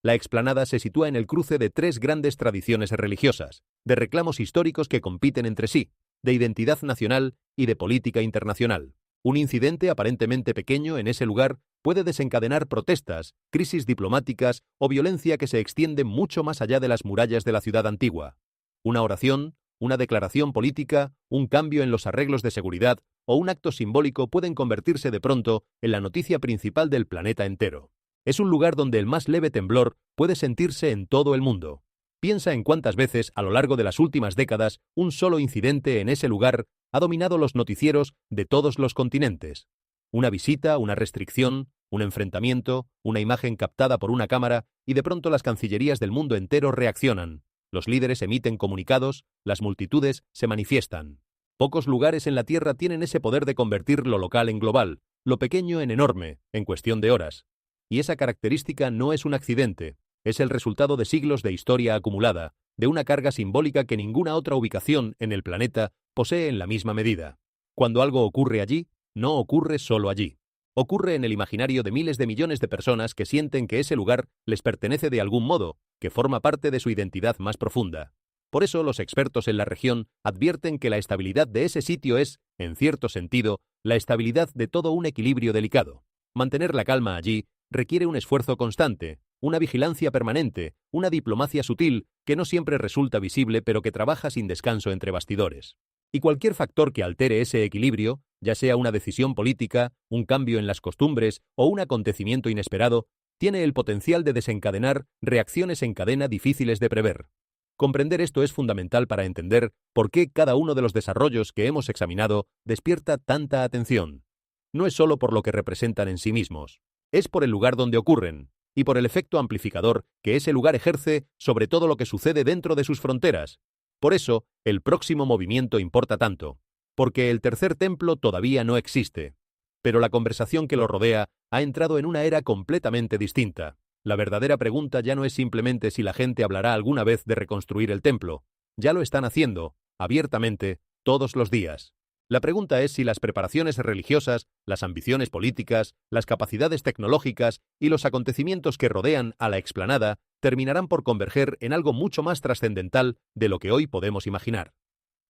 La explanada se sitúa en el cruce de tres grandes tradiciones religiosas, de reclamos históricos que compiten entre sí, de identidad nacional y de política internacional. Un incidente aparentemente pequeño en ese lugar puede desencadenar protestas, crisis diplomáticas o violencia que se extiende mucho más allá de las murallas de la ciudad antigua. Una oración, una declaración política, un cambio en los arreglos de seguridad o un acto simbólico pueden convertirse de pronto en la noticia principal del planeta entero. Es un lugar donde el más leve temblor puede sentirse en todo el mundo. Piensa en cuántas veces a lo largo de las últimas décadas un solo incidente en ese lugar ha dominado los noticieros de todos los continentes. Una visita, una restricción, un enfrentamiento, una imagen captada por una cámara y de pronto las cancillerías del mundo entero reaccionan. Los líderes emiten comunicados, las multitudes se manifiestan. Pocos lugares en la Tierra tienen ese poder de convertir lo local en global, lo pequeño en enorme, en cuestión de horas. Y esa característica no es un accidente, es el resultado de siglos de historia acumulada, de una carga simbólica que ninguna otra ubicación en el planeta posee en la misma medida. Cuando algo ocurre allí, no ocurre solo allí. Ocurre en el imaginario de miles de millones de personas que sienten que ese lugar les pertenece de algún modo, que forma parte de su identidad más profunda. Por eso los expertos en la región advierten que la estabilidad de ese sitio es, en cierto sentido, la estabilidad de todo un equilibrio delicado. Mantener la calma allí requiere un esfuerzo constante, una vigilancia permanente, una diplomacia sutil que no siempre resulta visible pero que trabaja sin descanso entre bastidores. Y cualquier factor que altere ese equilibrio, ya sea una decisión política, un cambio en las costumbres o un acontecimiento inesperado, tiene el potencial de desencadenar reacciones en cadena difíciles de prever. Comprender esto es fundamental para entender por qué cada uno de los desarrollos que hemos examinado despierta tanta atención. No es solo por lo que representan en sí mismos, es por el lugar donde ocurren, y por el efecto amplificador que ese lugar ejerce sobre todo lo que sucede dentro de sus fronteras. Por eso, el próximo movimiento importa tanto, porque el tercer templo todavía no existe. Pero la conversación que lo rodea ha entrado en una era completamente distinta. La verdadera pregunta ya no es simplemente si la gente hablará alguna vez de reconstruir el templo. Ya lo están haciendo, abiertamente, todos los días. La pregunta es si las preparaciones religiosas, las ambiciones políticas, las capacidades tecnológicas y los acontecimientos que rodean a la explanada terminarán por converger en algo mucho más trascendental de lo que hoy podemos imaginar.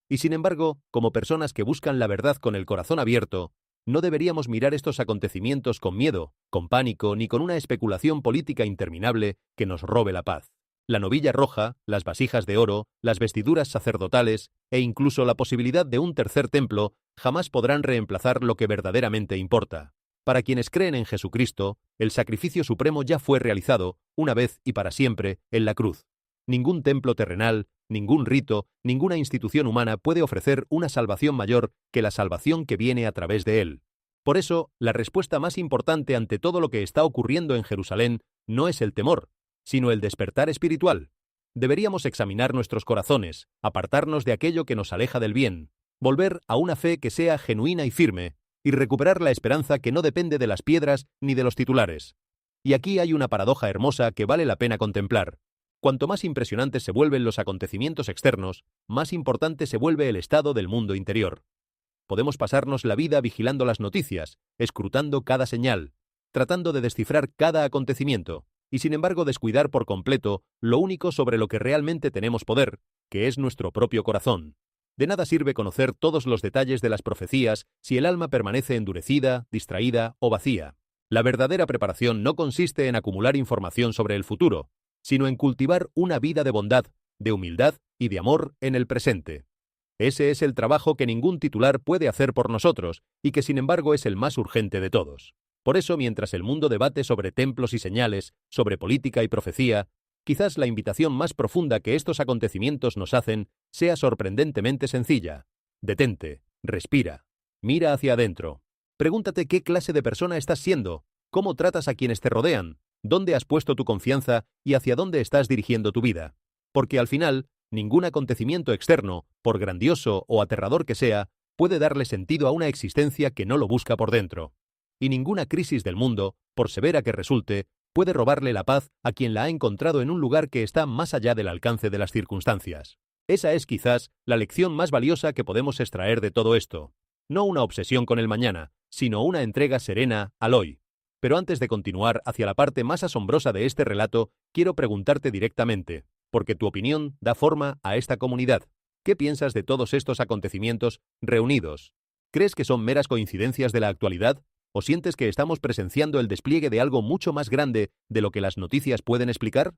Y sin embargo, como personas que buscan la verdad con el corazón abierto, no deberíamos mirar estos acontecimientos con miedo, con pánico ni con una especulación política interminable que nos robe la paz. La novilla roja, las vasijas de oro, las vestiduras sacerdotales e incluso la posibilidad de un tercer templo jamás podrán reemplazar lo que verdaderamente importa. Para quienes creen en Jesucristo, el sacrificio supremo ya fue realizado, una vez y para siempre, en la cruz. Ningún templo terrenal, ningún rito, ninguna institución humana puede ofrecer una salvación mayor que la salvación que viene a través de él. Por eso, la respuesta más importante ante todo lo que está ocurriendo en Jerusalén no es el temor, sino el despertar espiritual. Deberíamos examinar nuestros corazones, apartarnos de aquello que nos aleja del bien, volver a una fe que sea genuina y firme, y recuperar la esperanza que no depende de las piedras ni de los titulares. Y aquí hay una paradoja hermosa que vale la pena contemplar. Cuanto más impresionantes se vuelven los acontecimientos externos, más importante se vuelve el estado del mundo interior. Podemos pasarnos la vida vigilando las noticias, escrutando cada señal, tratando de descifrar cada acontecimiento, y sin embargo descuidar por completo lo único sobre lo que realmente tenemos poder, que es nuestro propio corazón. De nada sirve conocer todos los detalles de las profecías si el alma permanece endurecida, distraída o vacía. La verdadera preparación no consiste en acumular información sobre el futuro, sino en cultivar una vida de bondad, de humildad y de amor en el presente. Ese es el trabajo que ningún titular puede hacer por nosotros y que sin embargo es el más urgente de todos. Por eso, mientras el mundo debate sobre templos y señales, sobre política y profecía, quizás la invitación más profunda que estos acontecimientos nos hacen sea sorprendentemente sencilla. Detente, respira, mira hacia adentro. Pregúntate qué clase de persona estás siendo, cómo tratas a quienes te rodean, dónde has puesto tu confianza y hacia dónde estás dirigiendo tu vida. Porque al final, ningún acontecimiento externo, por grandioso o aterrador que sea, puede darle sentido a una existencia que no lo busca por dentro. Y ninguna crisis del mundo, por severa que resulte, puede robarle la paz a quien la ha encontrado en un lugar que está más allá del alcance de las circunstancias. Esa es quizás la lección más valiosa que podemos extraer de todo esto. No una obsesión con el mañana, sino una entrega serena al hoy. Pero antes de continuar hacia la parte más asombrosa de este relato, quiero preguntarte directamente, porque tu opinión da forma a esta comunidad. ¿Qué piensas de todos estos acontecimientos reunidos? ¿Crees que son meras coincidencias de la actualidad? ¿O sientes que estamos presenciando el despliegue de algo mucho más grande de lo que las noticias pueden explicar?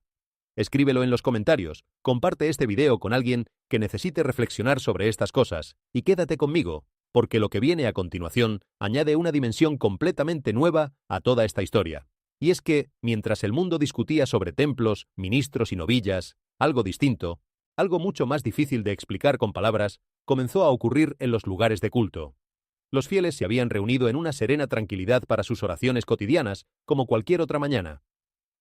Escríbelo en los comentarios, comparte este video con alguien que necesite reflexionar sobre estas cosas, y quédate conmigo, porque lo que viene a continuación añade una dimensión completamente nueva a toda esta historia. Y es que, mientras el mundo discutía sobre templos, ministros y novillas, algo distinto, algo mucho más difícil de explicar con palabras, comenzó a ocurrir en los lugares de culto. Los fieles se habían reunido en una serena tranquilidad para sus oraciones cotidianas, como cualquier otra mañana.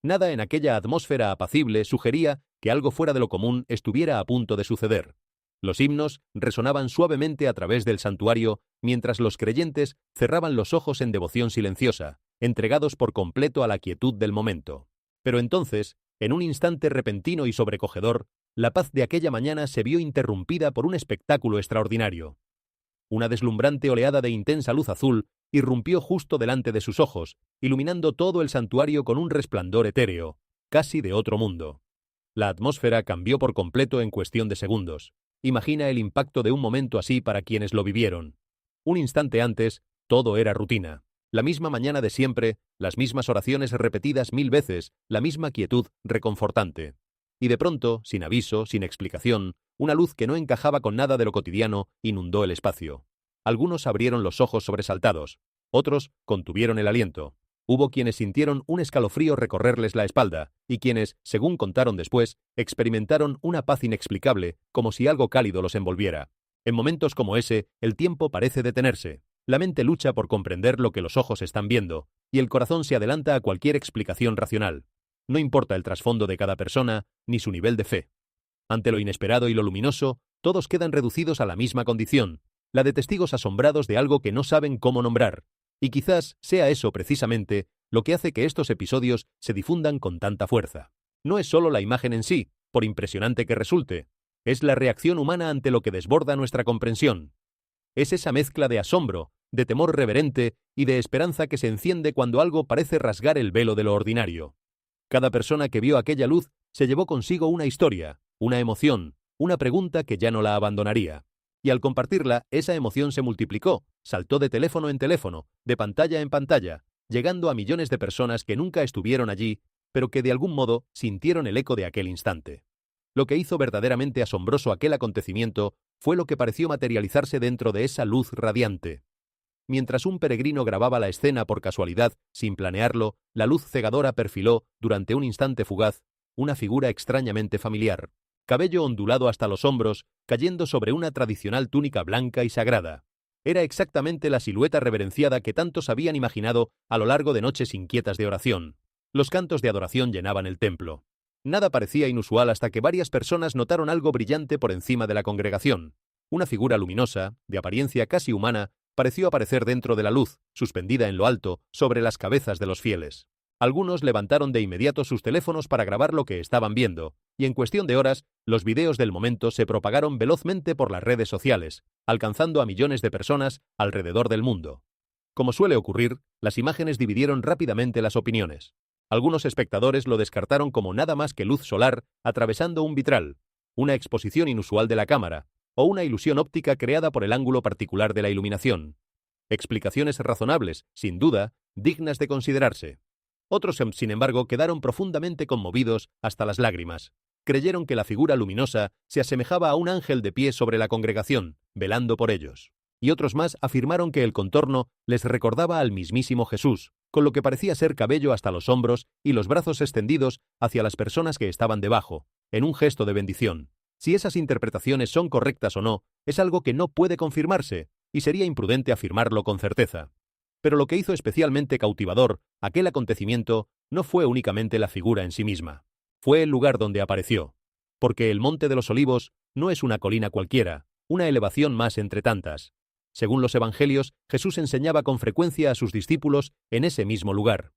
Nada en aquella atmósfera apacible sugería que algo fuera de lo común estuviera a punto de suceder. Los himnos resonaban suavemente a través del santuario, mientras los creyentes cerraban los ojos en devoción silenciosa, entregados por completo a la quietud del momento. Pero entonces, en un instante repentino y sobrecogedor, la paz de aquella mañana se vio interrumpida por un espectáculo extraordinario. Una deslumbrante oleada de intensa luz azul irrumpió justo delante de sus ojos, iluminando todo el santuario con un resplandor etéreo, casi de otro mundo. La atmósfera cambió por completo en cuestión de segundos. Imagina el impacto de un momento así para quienes lo vivieron. Un instante antes, todo era rutina. La misma mañana de siempre, las mismas oraciones repetidas 1000 veces, la misma quietud reconfortante. Y de pronto, sin aviso, sin explicación, una luz que no encajaba con nada de lo cotidiano inundó el espacio. Algunos abrieron los ojos sobresaltados, otros contuvieron el aliento. Hubo quienes sintieron un escalofrío recorrerles la espalda, y quienes, según contaron después, experimentaron una paz inexplicable, como si algo cálido los envolviera. En momentos como ese, el tiempo parece detenerse. La mente lucha por comprender lo que los ojos están viendo, y el corazón se adelanta a cualquier explicación racional. No importa el trasfondo de cada persona, ni su nivel de fe. Ante lo inesperado y lo luminoso, todos quedan reducidos a la misma condición, la de testigos asombrados de algo que no saben cómo nombrar. Y quizás sea eso precisamente lo que hace que estos episodios se difundan con tanta fuerza. No es solo la imagen en sí, por impresionante que resulte, es la reacción humana ante lo que desborda nuestra comprensión. Es esa mezcla de asombro, de temor reverente y de esperanza que se enciende cuando algo parece rasgar el velo de lo ordinario. Cada persona que vio aquella luz se llevó consigo una historia, una emoción, una pregunta que ya no la abandonaría. Y al compartirla, esa emoción se multiplicó, saltó de teléfono en teléfono, de pantalla en pantalla, llegando a millones de personas que nunca estuvieron allí, pero que de algún modo sintieron el eco de aquel instante. Lo que hizo verdaderamente asombroso aquel acontecimiento fue lo que pareció materializarse dentro de esa luz radiante. Mientras un peregrino grababa la escena por casualidad, sin planearlo, la luz cegadora perfiló, durante un instante fugaz, una figura extrañamente familiar. Cabello ondulado hasta los hombros, cayendo sobre una tradicional túnica blanca y sagrada. Era exactamente la silueta reverenciada que tantos habían imaginado a lo largo de noches inquietas de oración. Los cantos de adoración llenaban el templo. Nada parecía inusual hasta que varias personas notaron algo brillante por encima de la congregación. Una figura luminosa, de apariencia casi humana, pareció aparecer dentro de la luz, suspendida en lo alto, sobre las cabezas de los fieles. Algunos levantaron de inmediato sus teléfonos para grabar lo que estaban viendo, y en cuestión de horas, los videos del momento se propagaron velozmente por las redes sociales, alcanzando a millones de personas alrededor del mundo. Como suele ocurrir, las imágenes dividieron rápidamente las opiniones. Algunos espectadores lo descartaron como nada más que luz solar atravesando un vitral, una exposición inusual de la cámara, o una ilusión óptica creada por el ángulo particular de la iluminación. Explicaciones razonables, sin duda, dignas de considerarse. Otros, sin embargo, quedaron profundamente conmovidos hasta las lágrimas. Creyeron que la figura luminosa se asemejaba a un ángel de pie sobre la congregación, velando por ellos. Y otros más afirmaron que el contorno les recordaba al mismísimo Jesús, con lo que parecía ser cabello hasta los hombros y los brazos extendidos hacia las personas que estaban debajo, en un gesto de bendición. Si esas interpretaciones son correctas o no, es algo que no puede confirmarse, y sería imprudente afirmarlo con certeza. Pero lo que hizo especialmente cautivador aquel acontecimiento no fue únicamente la figura en sí misma, fue el lugar donde apareció. Porque el Monte de los Olivos no es una colina cualquiera, una elevación más entre tantas. Según los Evangelios, Jesús enseñaba con frecuencia a sus discípulos en ese mismo lugar.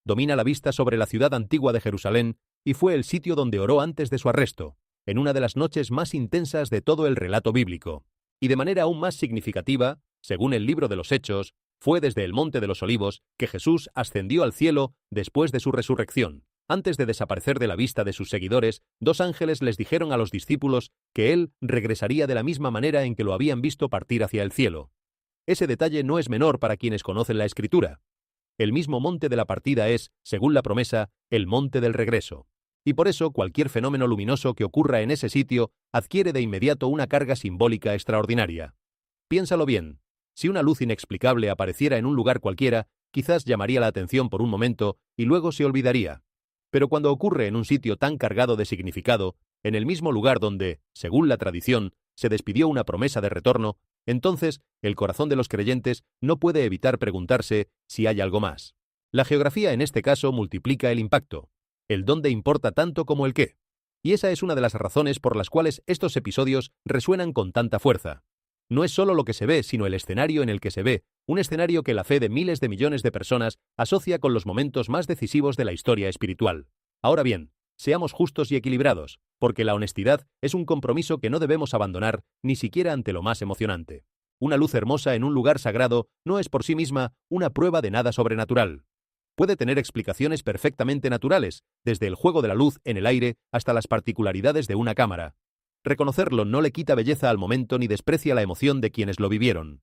Domina la vista sobre la ciudad antigua de Jerusalén y fue el sitio donde oró antes de su arresto, en una de las noches más intensas de todo el relato bíblico. Y de manera aún más significativa, según el libro de los Hechos, fue desde el Monte de los Olivos que Jesús ascendió al cielo después de su resurrección. Antes de desaparecer de la vista de sus seguidores, 2 ángeles les dijeron a los discípulos que él regresaría de la misma manera en que lo habían visto partir hacia el cielo. Ese detalle no es menor para quienes conocen la Escritura. El mismo monte de la partida es, según la promesa, el monte del regreso. Y por eso cualquier fenómeno luminoso que ocurra en ese sitio adquiere de inmediato una carga simbólica extraordinaria. Piénsalo bien. Si una luz inexplicable apareciera en un lugar cualquiera, quizás llamaría la atención por un momento y luego se olvidaría. Pero cuando ocurre en un sitio tan cargado de significado, en el mismo lugar donde, según la tradición, se despidió una promesa de retorno, entonces el corazón de los creyentes no puede evitar preguntarse si hay algo más. La geografía en este caso multiplica el impacto. El dónde importa tanto como el qué. Y esa es una de las razones por las cuales estos episodios resuenan con tanta fuerza. No es solo lo que se ve, sino el escenario en el que se ve, un escenario que la fe de miles de millones de personas asocia con los momentos más decisivos de la historia espiritual. Ahora bien, seamos justos y equilibrados, porque la honestidad es un compromiso que no debemos abandonar ni siquiera ante lo más emocionante. Una luz hermosa en un lugar sagrado no es por sí misma una prueba de nada sobrenatural. Puede tener explicaciones perfectamente naturales, desde el juego de la luz en el aire hasta las particularidades de una cámara. Reconocerlo no le quita belleza al momento ni desprecia la emoción de quienes lo vivieron.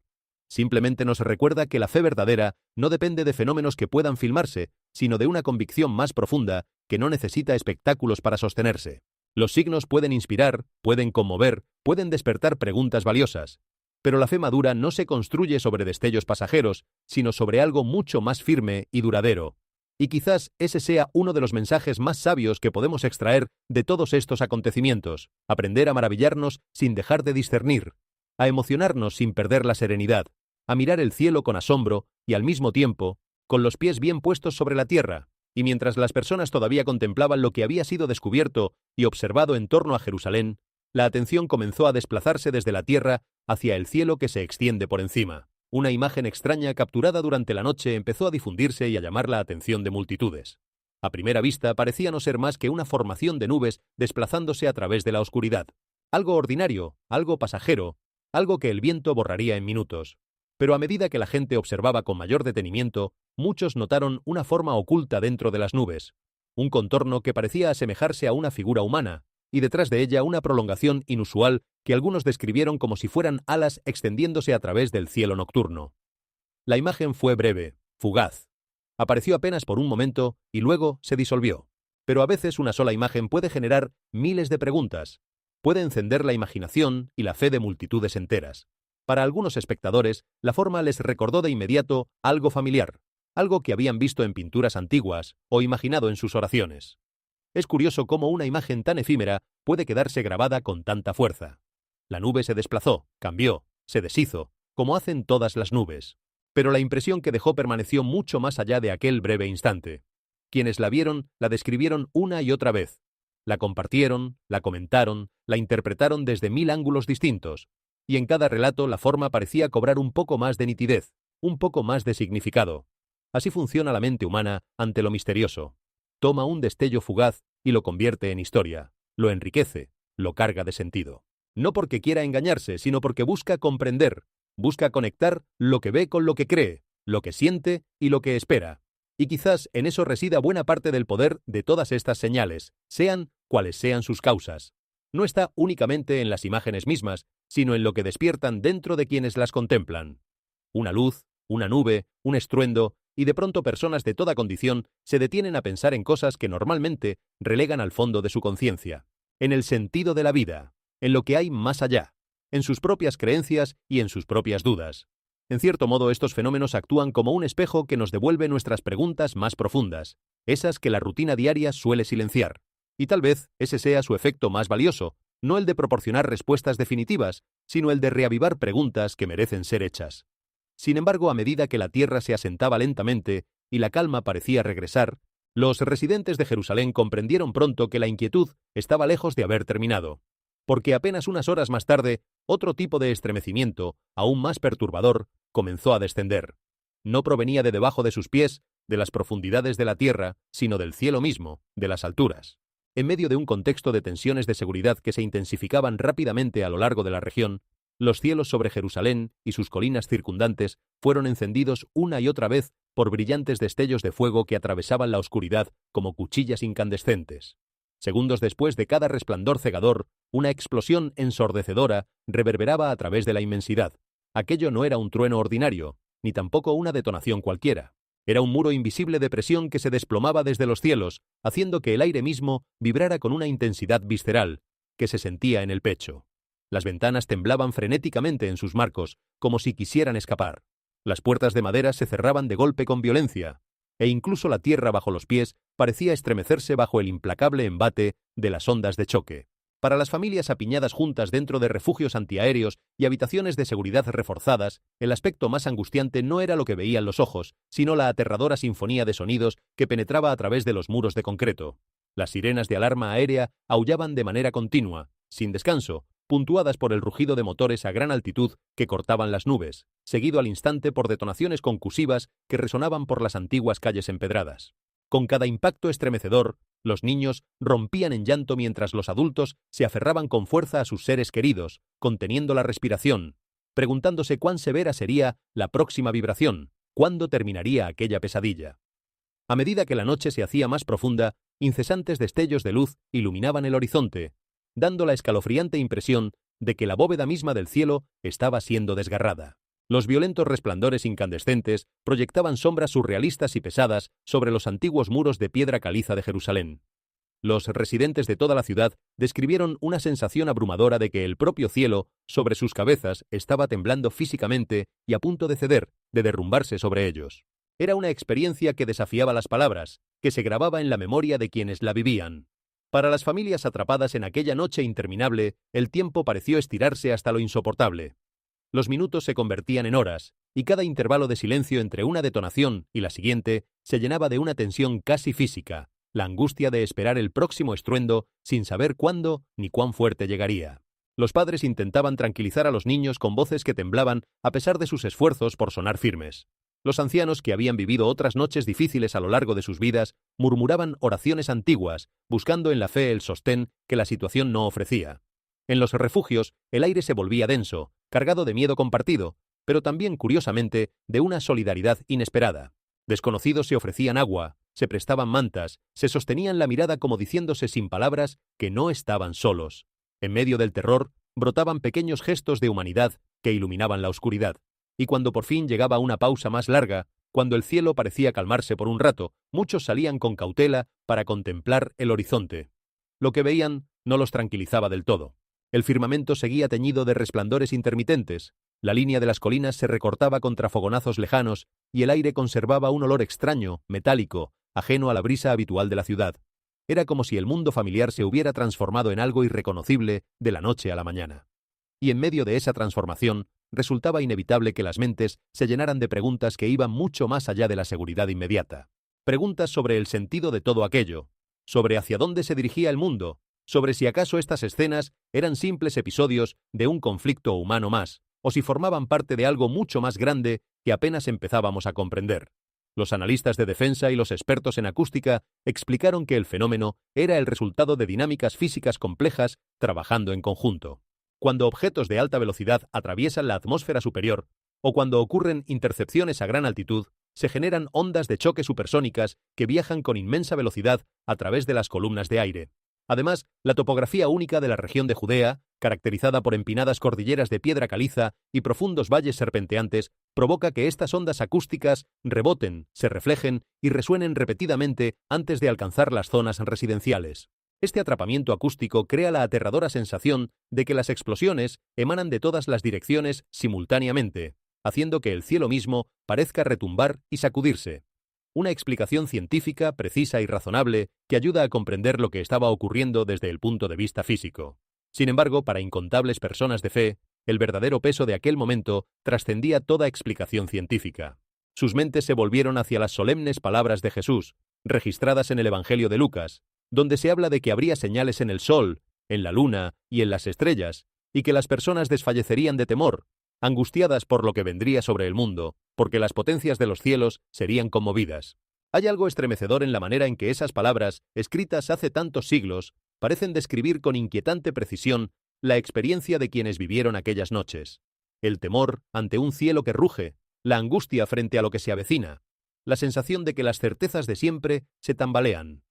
Simplemente nos recuerda que la fe verdadera no depende de fenómenos que puedan filmarse, sino de una convicción más profunda que no necesita espectáculos para sostenerse. Los signos pueden inspirar, pueden conmover, pueden despertar preguntas valiosas. Pero la fe madura no se construye sobre destellos pasajeros, sino sobre algo mucho más firme y duradero. Y quizás ese sea uno de los mensajes más sabios que podemos extraer de todos estos acontecimientos, aprender a maravillarnos sin dejar de discernir, a emocionarnos sin perder la serenidad, a mirar el cielo con asombro y al mismo tiempo, con los pies bien puestos sobre la tierra, y mientras las personas todavía contemplaban lo que había sido descubierto y observado en torno a Jerusalén, la atención comenzó a desplazarse desde la tierra hacia el cielo que se extiende por encima. Una imagen extraña capturada durante la noche empezó a difundirse y a llamar la atención de multitudes. A primera vista parecía no ser más que una formación de nubes desplazándose a través de la oscuridad. Algo ordinario, algo pasajero, algo que el viento borraría en minutos. Pero a medida que la gente observaba con mayor detenimiento, muchos notaron una forma oculta dentro de las nubes, un contorno que parecía asemejarse a una figura humana, y detrás de ella una prolongación inusual que algunos describieron como si fueran alas extendiéndose a través del cielo nocturno. La imagen fue breve, fugaz. Apareció apenas por un momento y luego se disolvió. Pero a veces una sola imagen puede generar miles de preguntas. Puede encender la imaginación y la fe de multitudes enteras. Para algunos espectadores, la forma les recordó de inmediato algo familiar, algo que habían visto en pinturas antiguas o imaginado en sus oraciones. Es curioso cómo una imagen tan efímera puede quedarse grabada con tanta fuerza. La nube se desplazó, cambió, se deshizo, como hacen todas las nubes. Pero la impresión que dejó permaneció mucho más allá de aquel breve instante. Quienes la vieron, la describieron una y otra vez. La compartieron, la comentaron, la interpretaron desde 1000 ángulos distintos. Y en cada relato la forma parecía cobrar un poco más de nitidez, un poco más de significado. Así funciona la mente humana ante lo misterioso. Toma un destello fugaz y lo convierte en historia, lo enriquece, lo carga de sentido. No porque quiera engañarse, sino porque busca comprender, busca conectar lo que ve con lo que cree, lo que siente y lo que espera. Y quizás en eso resida buena parte del poder de todas estas señales, sean cuales sean sus causas. No está únicamente en las imágenes mismas, sino en lo que despiertan dentro de quienes las contemplan. Una luz, una nube, un estruendo, y de pronto personas de toda condición se detienen a pensar en cosas que normalmente relegan al fondo de su conciencia, en el sentido de la vida, en lo que hay más allá, en sus propias creencias y en sus propias dudas. En cierto modo, estos fenómenos actúan como un espejo que nos devuelve nuestras preguntas más profundas, esas que la rutina diaria suele silenciar. Y tal vez ese sea su efecto más valioso, no el de proporcionar respuestas definitivas, sino el de reavivar preguntas que merecen ser hechas. Sin embargo, a medida que la tierra se asentaba lentamente y la calma parecía regresar, los residentes de Jerusalén comprendieron pronto que la inquietud estaba lejos de haber terminado, porque apenas unas horas más tarde, otro tipo de estremecimiento, aún más perturbador, comenzó a descender. No provenía de debajo de sus pies, de las profundidades de la tierra, sino del cielo mismo, de las alturas. En medio de un contexto de tensiones de seguridad que se intensificaban rápidamente a lo largo de la región, los cielos sobre Jerusalén y sus colinas circundantes fueron encendidos una y otra vez por brillantes destellos de fuego que atravesaban la oscuridad como cuchillas incandescentes. Segundos después de cada resplandor cegador, una explosión ensordecedora reverberaba a través de la inmensidad. Aquello no era un trueno ordinario, ni tampoco una detonación cualquiera. Era un muro invisible de presión que se desplomaba desde los cielos, haciendo que el aire mismo vibrara con una intensidad visceral, que se sentía en el pecho. Las ventanas temblaban frenéticamente en sus marcos, como si quisieran escapar. Las puertas de madera se cerraban de golpe con violencia, e incluso la tierra bajo los pies parecía estremecerse bajo el implacable embate de las ondas de choque. Para las familias apiñadas juntas dentro de refugios antiaéreos y habitaciones de seguridad reforzadas, el aspecto más angustiante no era lo que veían los ojos, sino la aterradora sinfonía de sonidos que penetraba a través de los muros de concreto. Las sirenas de alarma aérea aullaban de manera continua, sin descanso, puntuadas por el rugido de motores a gran altitud que cortaban las nubes, seguido al instante por detonaciones concusivas que resonaban por las antiguas calles empedradas. Con cada impacto estremecedor, los niños rompían en llanto mientras los adultos se aferraban con fuerza a sus seres queridos, conteniendo la respiración, preguntándose cuán severa sería la próxima vibración, cuándo terminaría aquella pesadilla. A medida que la noche se hacía más profunda, incesantes destellos de luz iluminaban el horizonte, dando la escalofriante impresión de que la bóveda misma del cielo estaba siendo desgarrada. Los violentos resplandores incandescentes proyectaban sombras surrealistas y pesadas sobre los antiguos muros de piedra caliza de Jerusalén. Los residentes de toda la ciudad describieron una sensación abrumadora de que el propio cielo, sobre sus cabezas, estaba temblando físicamente y a punto de ceder, de derrumbarse sobre ellos. Era una experiencia que desafiaba las palabras, que se grababa en la memoria de quienes la vivían. Para las familias atrapadas en aquella noche interminable, el tiempo pareció estirarse hasta lo insoportable. Los minutos se convertían en horas, y cada intervalo de silencio entre una detonación y la siguiente se llenaba de una tensión casi física, la angustia de esperar el próximo estruendo sin saber cuándo ni cuán fuerte llegaría. Los padres intentaban tranquilizar a los niños con voces que temblaban a pesar de sus esfuerzos por sonar firmes. Los ancianos, que habían vivido otras noches difíciles a lo largo de sus vidas, murmuraban oraciones antiguas, buscando en la fe el sostén que la situación no ofrecía. En los refugios, el aire se volvía denso, cargado de miedo compartido, pero también, curiosamente, de una solidaridad inesperada. Desconocidos se ofrecían agua, se prestaban mantas, se sostenían la mirada como diciéndose sin palabras que no estaban solos. En medio del terror, brotaban pequeños gestos de humanidad que iluminaban la oscuridad. Y cuando por fin llegaba una pausa más larga, cuando el cielo parecía calmarse por un rato, muchos salían con cautela para contemplar el horizonte. Lo que veían no los tranquilizaba del todo. El firmamento seguía teñido de resplandores intermitentes, la línea de las colinas se recortaba contra fogonazos lejanos y el aire conservaba un olor extraño, metálico, ajeno a la brisa habitual de la ciudad. Era como si el mundo familiar se hubiera transformado en algo irreconocible de la noche a la mañana. Y en medio de esa transformación, resultaba inevitable que las mentes se llenaran de preguntas que iban mucho más allá de la seguridad inmediata. Preguntas sobre el sentido de todo aquello, sobre hacia dónde se dirigía el mundo, sobre si acaso estas escenas eran simples episodios de un conflicto humano más, o si formaban parte de algo mucho más grande que apenas empezábamos a comprender. Los analistas de defensa y los expertos en acústica explicaron que el fenómeno era el resultado de dinámicas físicas complejas trabajando en conjunto. Cuando objetos de alta velocidad atraviesan la atmósfera superior, o cuando ocurren intercepciones a gran altitud, se generan ondas de choque supersónicas que viajan con inmensa velocidad a través de las columnas de aire. Además, la topografía única de la región de Judea, caracterizada por empinadas cordilleras de piedra caliza y profundos valles serpenteantes, provoca que estas ondas acústicas reboten, se reflejen y resuenen repetidamente antes de alcanzar las zonas residenciales. Este atrapamiento acústico crea la aterradora sensación de que las explosiones emanan de todas las direcciones simultáneamente, haciendo que el cielo mismo parezca retumbar y sacudirse. Una explicación científica, precisa y razonable que ayuda a comprender lo que estaba ocurriendo desde el punto de vista físico. Sin embargo, para incontables personas de fe, El verdadero peso de aquel momento trascendía toda explicación científica. Sus mentes se volvieron hacia las solemnes palabras de Jesús, registradas en el Evangelio de Lucas, donde se habla de que habría señales en el sol, en la luna y en las estrellas, y que las personas desfallecerían de temor, angustiadas por lo que vendría sobre el mundo, porque las potencias de los cielos serían conmovidas. Hay algo estremecedor en la manera en que esas palabras, escritas hace tantos siglos, parecen describir con inquietante precisión la experiencia de quienes vivieron aquellas noches. El temor ante un cielo que ruge, la angustia frente a lo que se avecina, la sensación de que las certezas de siempre se tambalean.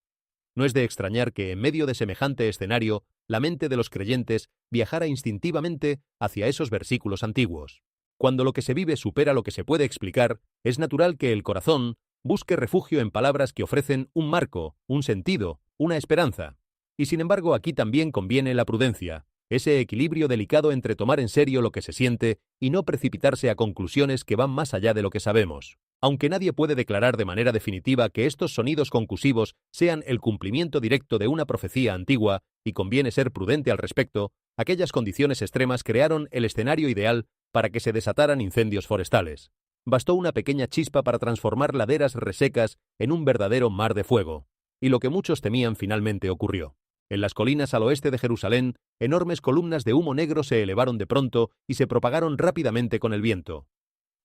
No es de extrañar que, en medio de semejante escenario, la mente de los creyentes viajara instintivamente hacia esos versículos antiguos. Cuando lo que se vive supera lo que se puede explicar, es natural que el corazón busque refugio en palabras que ofrecen un marco, un sentido, una esperanza. Y sin embargo, aquí también conviene la prudencia, ese equilibrio delicado entre tomar en serio lo que se siente y no precipitarse a conclusiones que van más allá de lo que sabemos. Aunque nadie puede declarar de manera definitiva que estos sonidos concusivos sean el cumplimiento directo de una profecía antigua, y conviene ser prudente al respecto, aquellas condiciones extremas crearon el escenario ideal para que se desataran incendios forestales. Bastó una pequeña chispa para transformar laderas resecas en un verdadero mar de fuego. Y lo que muchos temían finalmente ocurrió. En las colinas al oeste de Jerusalén, enormes columnas de humo negro se elevaron de pronto y se propagaron rápidamente con el viento.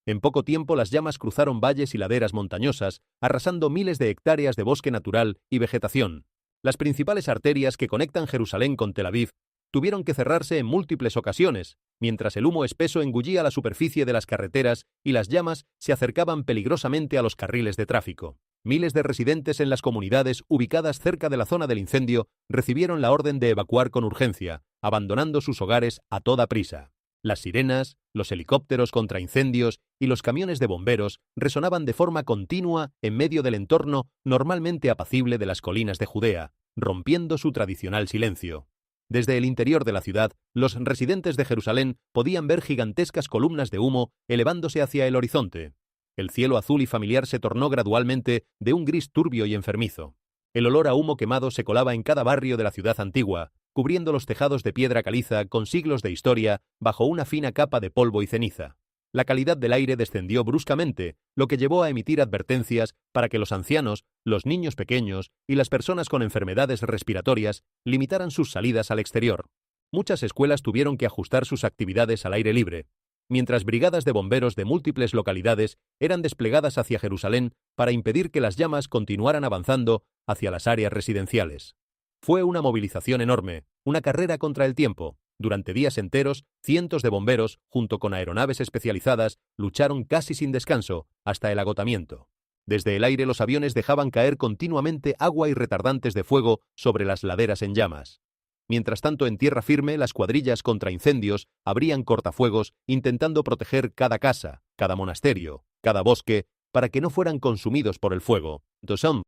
En poco tiempo las llamas cruzaron valles y laderas montañosas, arrasando miles de hectáreas de bosque natural y vegetación. Las principales arterias que conectan Jerusalén con Tel Aviv tuvieron que cerrarse en múltiples ocasiones, mientras el humo espeso engullía la superficie de las carreteras y las llamas se acercaban peligrosamente a los carriles de tráfico. Miles de residentes en las comunidades ubicadas cerca de la zona del incendio recibieron la orden de evacuar con urgencia, abandonando sus hogares a toda prisa. Las sirenas, los helicópteros contra incendios y los camiones de bomberos resonaban de forma continua en medio del entorno normalmente apacible de las colinas de Judea, rompiendo su tradicional silencio. Desde el interior de la ciudad, los residentes de Jerusalén podían ver gigantescas columnas de humo elevándose hacia el horizonte. El cielo azul y familiar se tornó gradualmente de un gris turbio y enfermizo. El olor a humo quemado se colaba en cada barrio de la ciudad antigua, cubriendo los tejados de piedra caliza con siglos de historia bajo una fina capa de polvo y ceniza. La calidad del aire descendió bruscamente, lo que llevó a emitir advertencias para que los ancianos, los niños pequeños y las personas con enfermedades respiratorias limitaran sus salidas al exterior. Muchas escuelas tuvieron que ajustar sus actividades al aire libre, mientras brigadas de bomberos de múltiples localidades eran desplegadas hacia Jerusalén para impedir que las llamas continuaran avanzando hacia las áreas residenciales. Fue una movilización enorme, una carrera contra el tiempo. Durante días enteros, cientos de bomberos, junto con aeronaves especializadas, lucharon casi sin descanso, hasta el agotamiento. Desde el aire los aviones dejaban caer continuamente agua y retardantes de fuego sobre las laderas en llamas. Mientras tanto, en tierra firme, las cuadrillas contra incendios abrían cortafuegos intentando proteger cada casa, cada monasterio, cada bosque, para que no fueran consumidos por el fuego.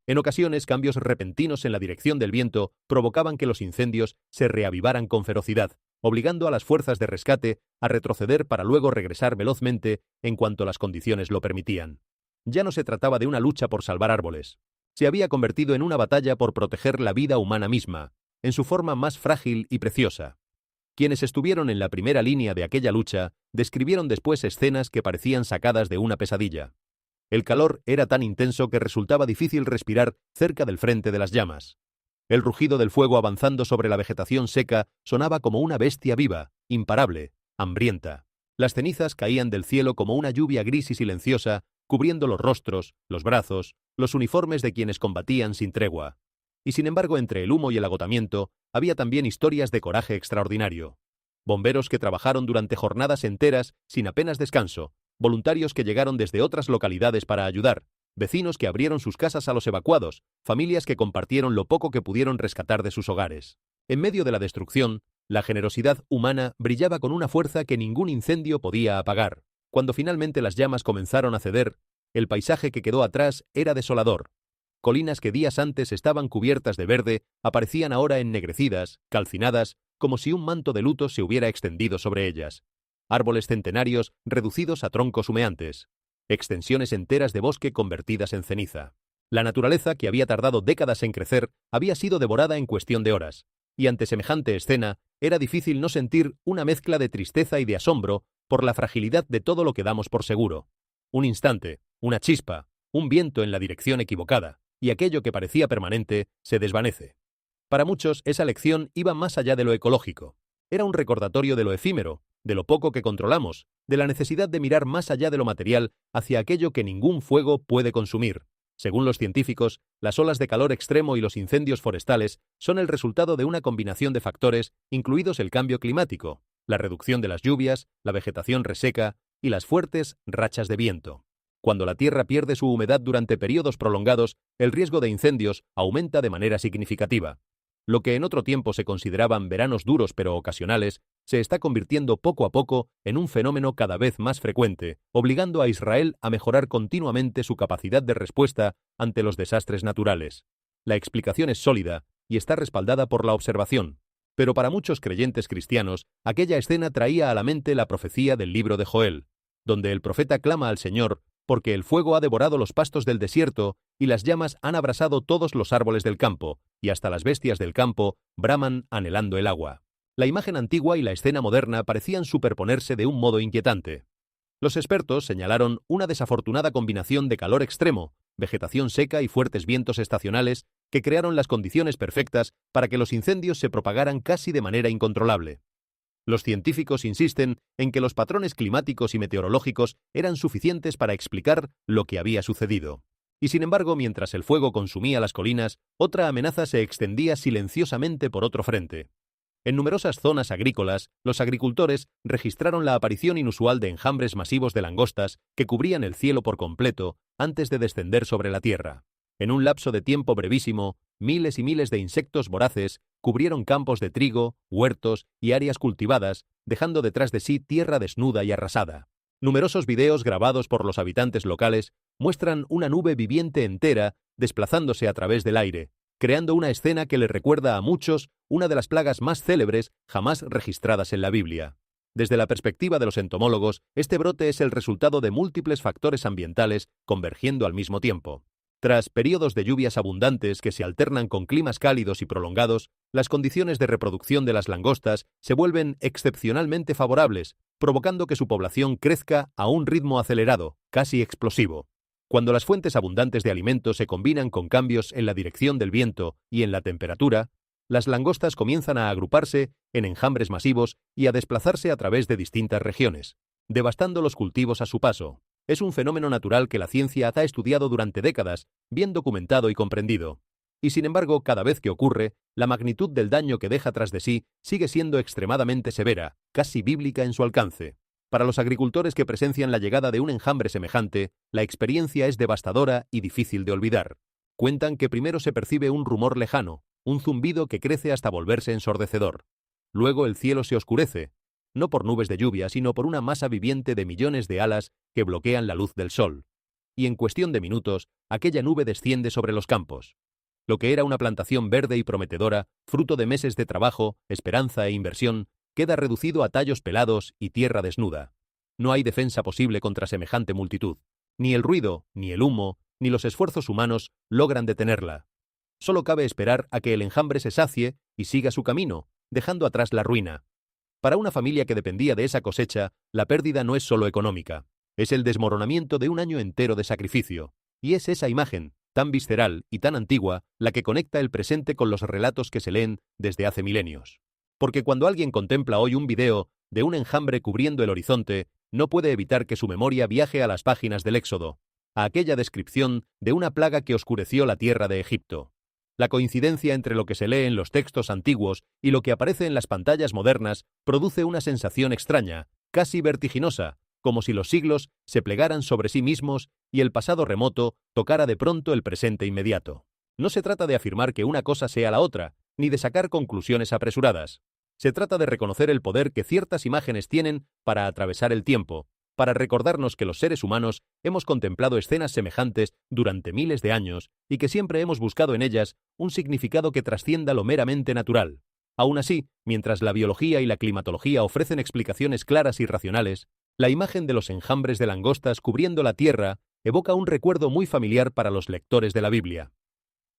En ocasiones, cambios repentinos en la dirección del viento provocaban que los incendios se reavivaran con ferocidad, obligando a las fuerzas de rescate a retroceder para luego regresar velozmente en cuanto las condiciones lo permitían. Ya no se trataba de una lucha por salvar árboles. Se había convertido en una batalla por proteger la vida humana misma, en su forma más frágil y preciosa. Quienes estuvieron en la primera línea de aquella lucha describieron después escenas que parecían sacadas de una pesadilla. El calor era tan intenso que resultaba difícil respirar cerca del frente de las llamas. El rugido del fuego avanzando sobre la vegetación seca sonaba como una bestia viva, imparable, hambrienta. Las cenizas caían del cielo como una lluvia gris y silenciosa, cubriendo los rostros, los brazos, los uniformes de quienes combatían sin tregua. Y sin embargo, entre el humo y el agotamiento, había también historias de coraje extraordinario. Bomberos que trabajaron durante jornadas enteras sin apenas descanso, voluntarios que llegaron desde otras localidades para ayudar, vecinos que abrieron sus casas a los evacuados, familias que compartieron lo poco que pudieron rescatar de sus hogares. En medio de la destrucción, la generosidad humana brillaba con una fuerza que ningún incendio podía apagar. Cuando finalmente las llamas comenzaron a ceder, el paisaje que quedó atrás era desolador. Colinas que días antes estaban cubiertas de verde aparecían ahora ennegrecidas, calcinadas, como si un manto de luto se hubiera extendido sobre ellas. Árboles centenarios reducidos a troncos humeantes. Extensiones enteras de bosque convertidas en ceniza. La naturaleza, que había tardado décadas en crecer, había sido devorada en cuestión de horas. y ante semejante escena era difícil no sentir una mezcla de tristeza y de asombro por la fragilidad de todo lo que damos por seguro. Un instante, una chispa, un viento en la dirección equivocada, y aquello que parecía permanente se desvanece. Para muchos, esa lección iba más allá de lo ecológico. Era un recordatorio de lo efímero, de lo poco que controlamos, de la necesidad de mirar más allá de lo material hacia aquello que ningún fuego puede consumir. Según los científicos, las olas de calor extremo y los incendios forestales son el resultado de una combinación de factores, incluidos el cambio climático, la reducción de las lluvias, la vegetación reseca y las fuertes rachas de viento. Cuando la tierra pierde su humedad durante periodos prolongados, el riesgo de incendios aumenta de manera significativa. Lo que en otro tiempo se consideraban veranos duros pero ocasionales, se está convirtiendo poco a poco en un fenómeno cada vez más frecuente, obligando a Israel a mejorar continuamente su capacidad de respuesta ante los desastres naturales. La explicación es sólida y está respaldada por la observación, pero para muchos creyentes cristianos, aquella escena traía a la mente la profecía del libro de Joel, donde el profeta clama al Señor porque el fuego ha devorado los pastos del desierto y las llamas han abrasado todos los árboles del campo, y hasta las bestias del campo braman anhelando el agua. La imagen antigua y la escena moderna parecían superponerse de un modo inquietante. Los expertos señalaron una desafortunada combinación de calor extremo, vegetación seca y fuertes vientos estacionales que crearon las condiciones perfectas para que los incendios se propagaran casi de manera incontrolable. Los científicos insisten en que los patrones climáticos y meteorológicos eran suficientes para explicar lo que había sucedido. Y sin embargo, mientras el fuego consumía las colinas, otra amenaza se extendía silenciosamente por otro frente. En numerosas zonas agrícolas, los agricultores registraron la aparición inusual de enjambres masivos de langostas que cubrían el cielo por completo antes de descender sobre la tierra. En un lapso de tiempo brevísimo, miles y miles de insectos voraces cubrieron campos de trigo, huertos y áreas cultivadas, dejando detrás de sí tierra desnuda y arrasada. Numerosos videos grabados por los habitantes locales muestran una nube viviente entera desplazándose a través del aire, creando una escena que le recuerda a muchos una de las plagas más célebres jamás registradas en la Biblia. Desde la perspectiva de los entomólogos, este brote es el resultado de múltiples factores ambientales convergiendo al mismo tiempo. Tras periodos de lluvias abundantes que se alternan con climas cálidos y prolongados, las condiciones de reproducción de las langostas se vuelven excepcionalmente favorables, provocando que su población crezca a un ritmo acelerado, casi explosivo. Cuando las fuentes abundantes de alimento se combinan con cambios en la dirección del viento y en la temperatura, las langostas comienzan a agruparse en enjambres masivos y a desplazarse a través de distintas regiones, devastando los cultivos a su paso. Es un fenómeno natural que la ciencia ha estudiado durante décadas, bien documentado y comprendido. Y sin embargo, cada vez que ocurre, la magnitud del daño que deja tras de sí sigue siendo extremadamente severa, casi bíblica en su alcance. Para los agricultores que presencian la llegada de un enjambre semejante, la experiencia es devastadora y difícil de olvidar. Cuentan que primero se percibe un rumor lejano, un zumbido que crece hasta volverse ensordecedor. Luego el cielo se oscurece, no por nubes de lluvia, sino por una masa viviente de millones de alas que bloquean la luz del sol. Y en cuestión de minutos, aquella nube desciende sobre los campos. Lo que era una plantación verde y prometedora, fruto de meses de trabajo, esperanza e inversión, queda reducido a tallos pelados y tierra desnuda. No hay defensa posible contra semejante multitud. Ni el ruido, ni el humo, ni los esfuerzos humanos logran detenerla. Solo cabe esperar a que el enjambre se sacie y siga su camino, dejando atrás la ruina. Para una familia que dependía de esa cosecha, la pérdida no es solo económica, es el desmoronamiento de un año entero de sacrificio, y es esa imagen, tan visceral y tan antigua, la que conecta el presente con los relatos que se leen desde hace milenios. Porque cuando alguien contempla hoy un video de un enjambre cubriendo el horizonte, no puede evitar que su memoria viaje a las páginas del Éxodo, a aquella descripción de una plaga que oscureció la tierra de Egipto. La coincidencia entre lo que se lee en los textos antiguos y lo que aparece en las pantallas modernas produce una sensación extraña, casi vertiginosa, como si los siglos se plegaran sobre sí mismos y el pasado remoto tocara de pronto el presente inmediato. No se trata de afirmar que una cosa sea la otra, ni de sacar conclusiones apresuradas. Se trata de reconocer el poder que ciertas imágenes tienen para atravesar el tiempo, para recordarnos que los seres humanos hemos contemplado escenas semejantes durante miles de años y que siempre hemos buscado en ellas un significado que trascienda lo meramente natural. Aún así, mientras la biología y la climatología ofrecen explicaciones claras y racionales, la imagen de los enjambres de langostas cubriendo la tierra evoca un recuerdo muy familiar para los lectores de la Biblia.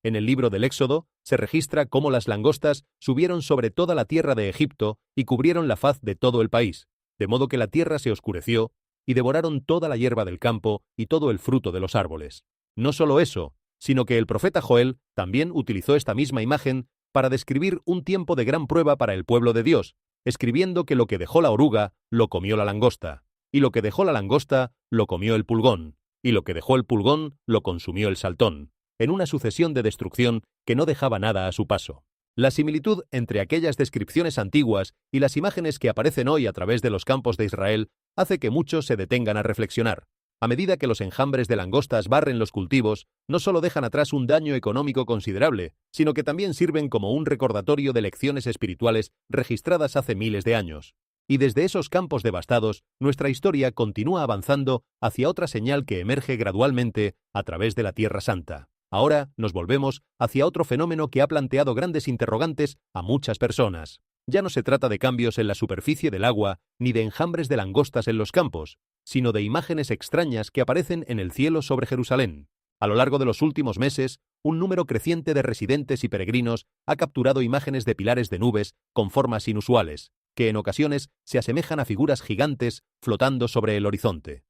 En el libro del Éxodo se registra cómo las langostas subieron sobre toda la tierra de Egipto y cubrieron la faz de todo el país, de modo que la tierra se oscureció y devoraron toda la hierba del campo y todo el fruto de los árboles. No solo eso, sino que el profeta Joel también utilizó esta misma imagen para describir un tiempo de gran prueba para el pueblo de Dios, escribiendo que lo que dejó la oruga lo comió la langosta, y lo que dejó la langosta lo comió el pulgón, y lo que dejó el pulgón lo consumió el saltón, en una sucesión de destrucción que no dejaba nada a su paso. La similitud entre aquellas descripciones antiguas y las imágenes que aparecen hoy a través de los campos de Israel hace que muchos se detengan a reflexionar. A medida que los enjambres de langostas barren los cultivos, no solo dejan atrás un daño económico considerable, sino que también sirven como un recordatorio de lecciones espirituales registradas hace miles de años. Y desde esos campos devastados, nuestra historia continúa avanzando hacia otra señal que emerge gradualmente a través de la Tierra Santa. Ahora nos volvemos hacia otro fenómeno que ha planteado grandes interrogantes a muchas personas. Ya no se trata de cambios en la superficie del agua ni de enjambres de langostas en los campos, sino de imágenes extrañas que aparecen en el cielo sobre Jerusalén. A lo largo de los últimos meses, un número creciente de residentes y peregrinos ha capturado imágenes de pilares de nubes con formas inusuales, que en ocasiones se asemejan a figuras gigantes flotando sobre el horizonte.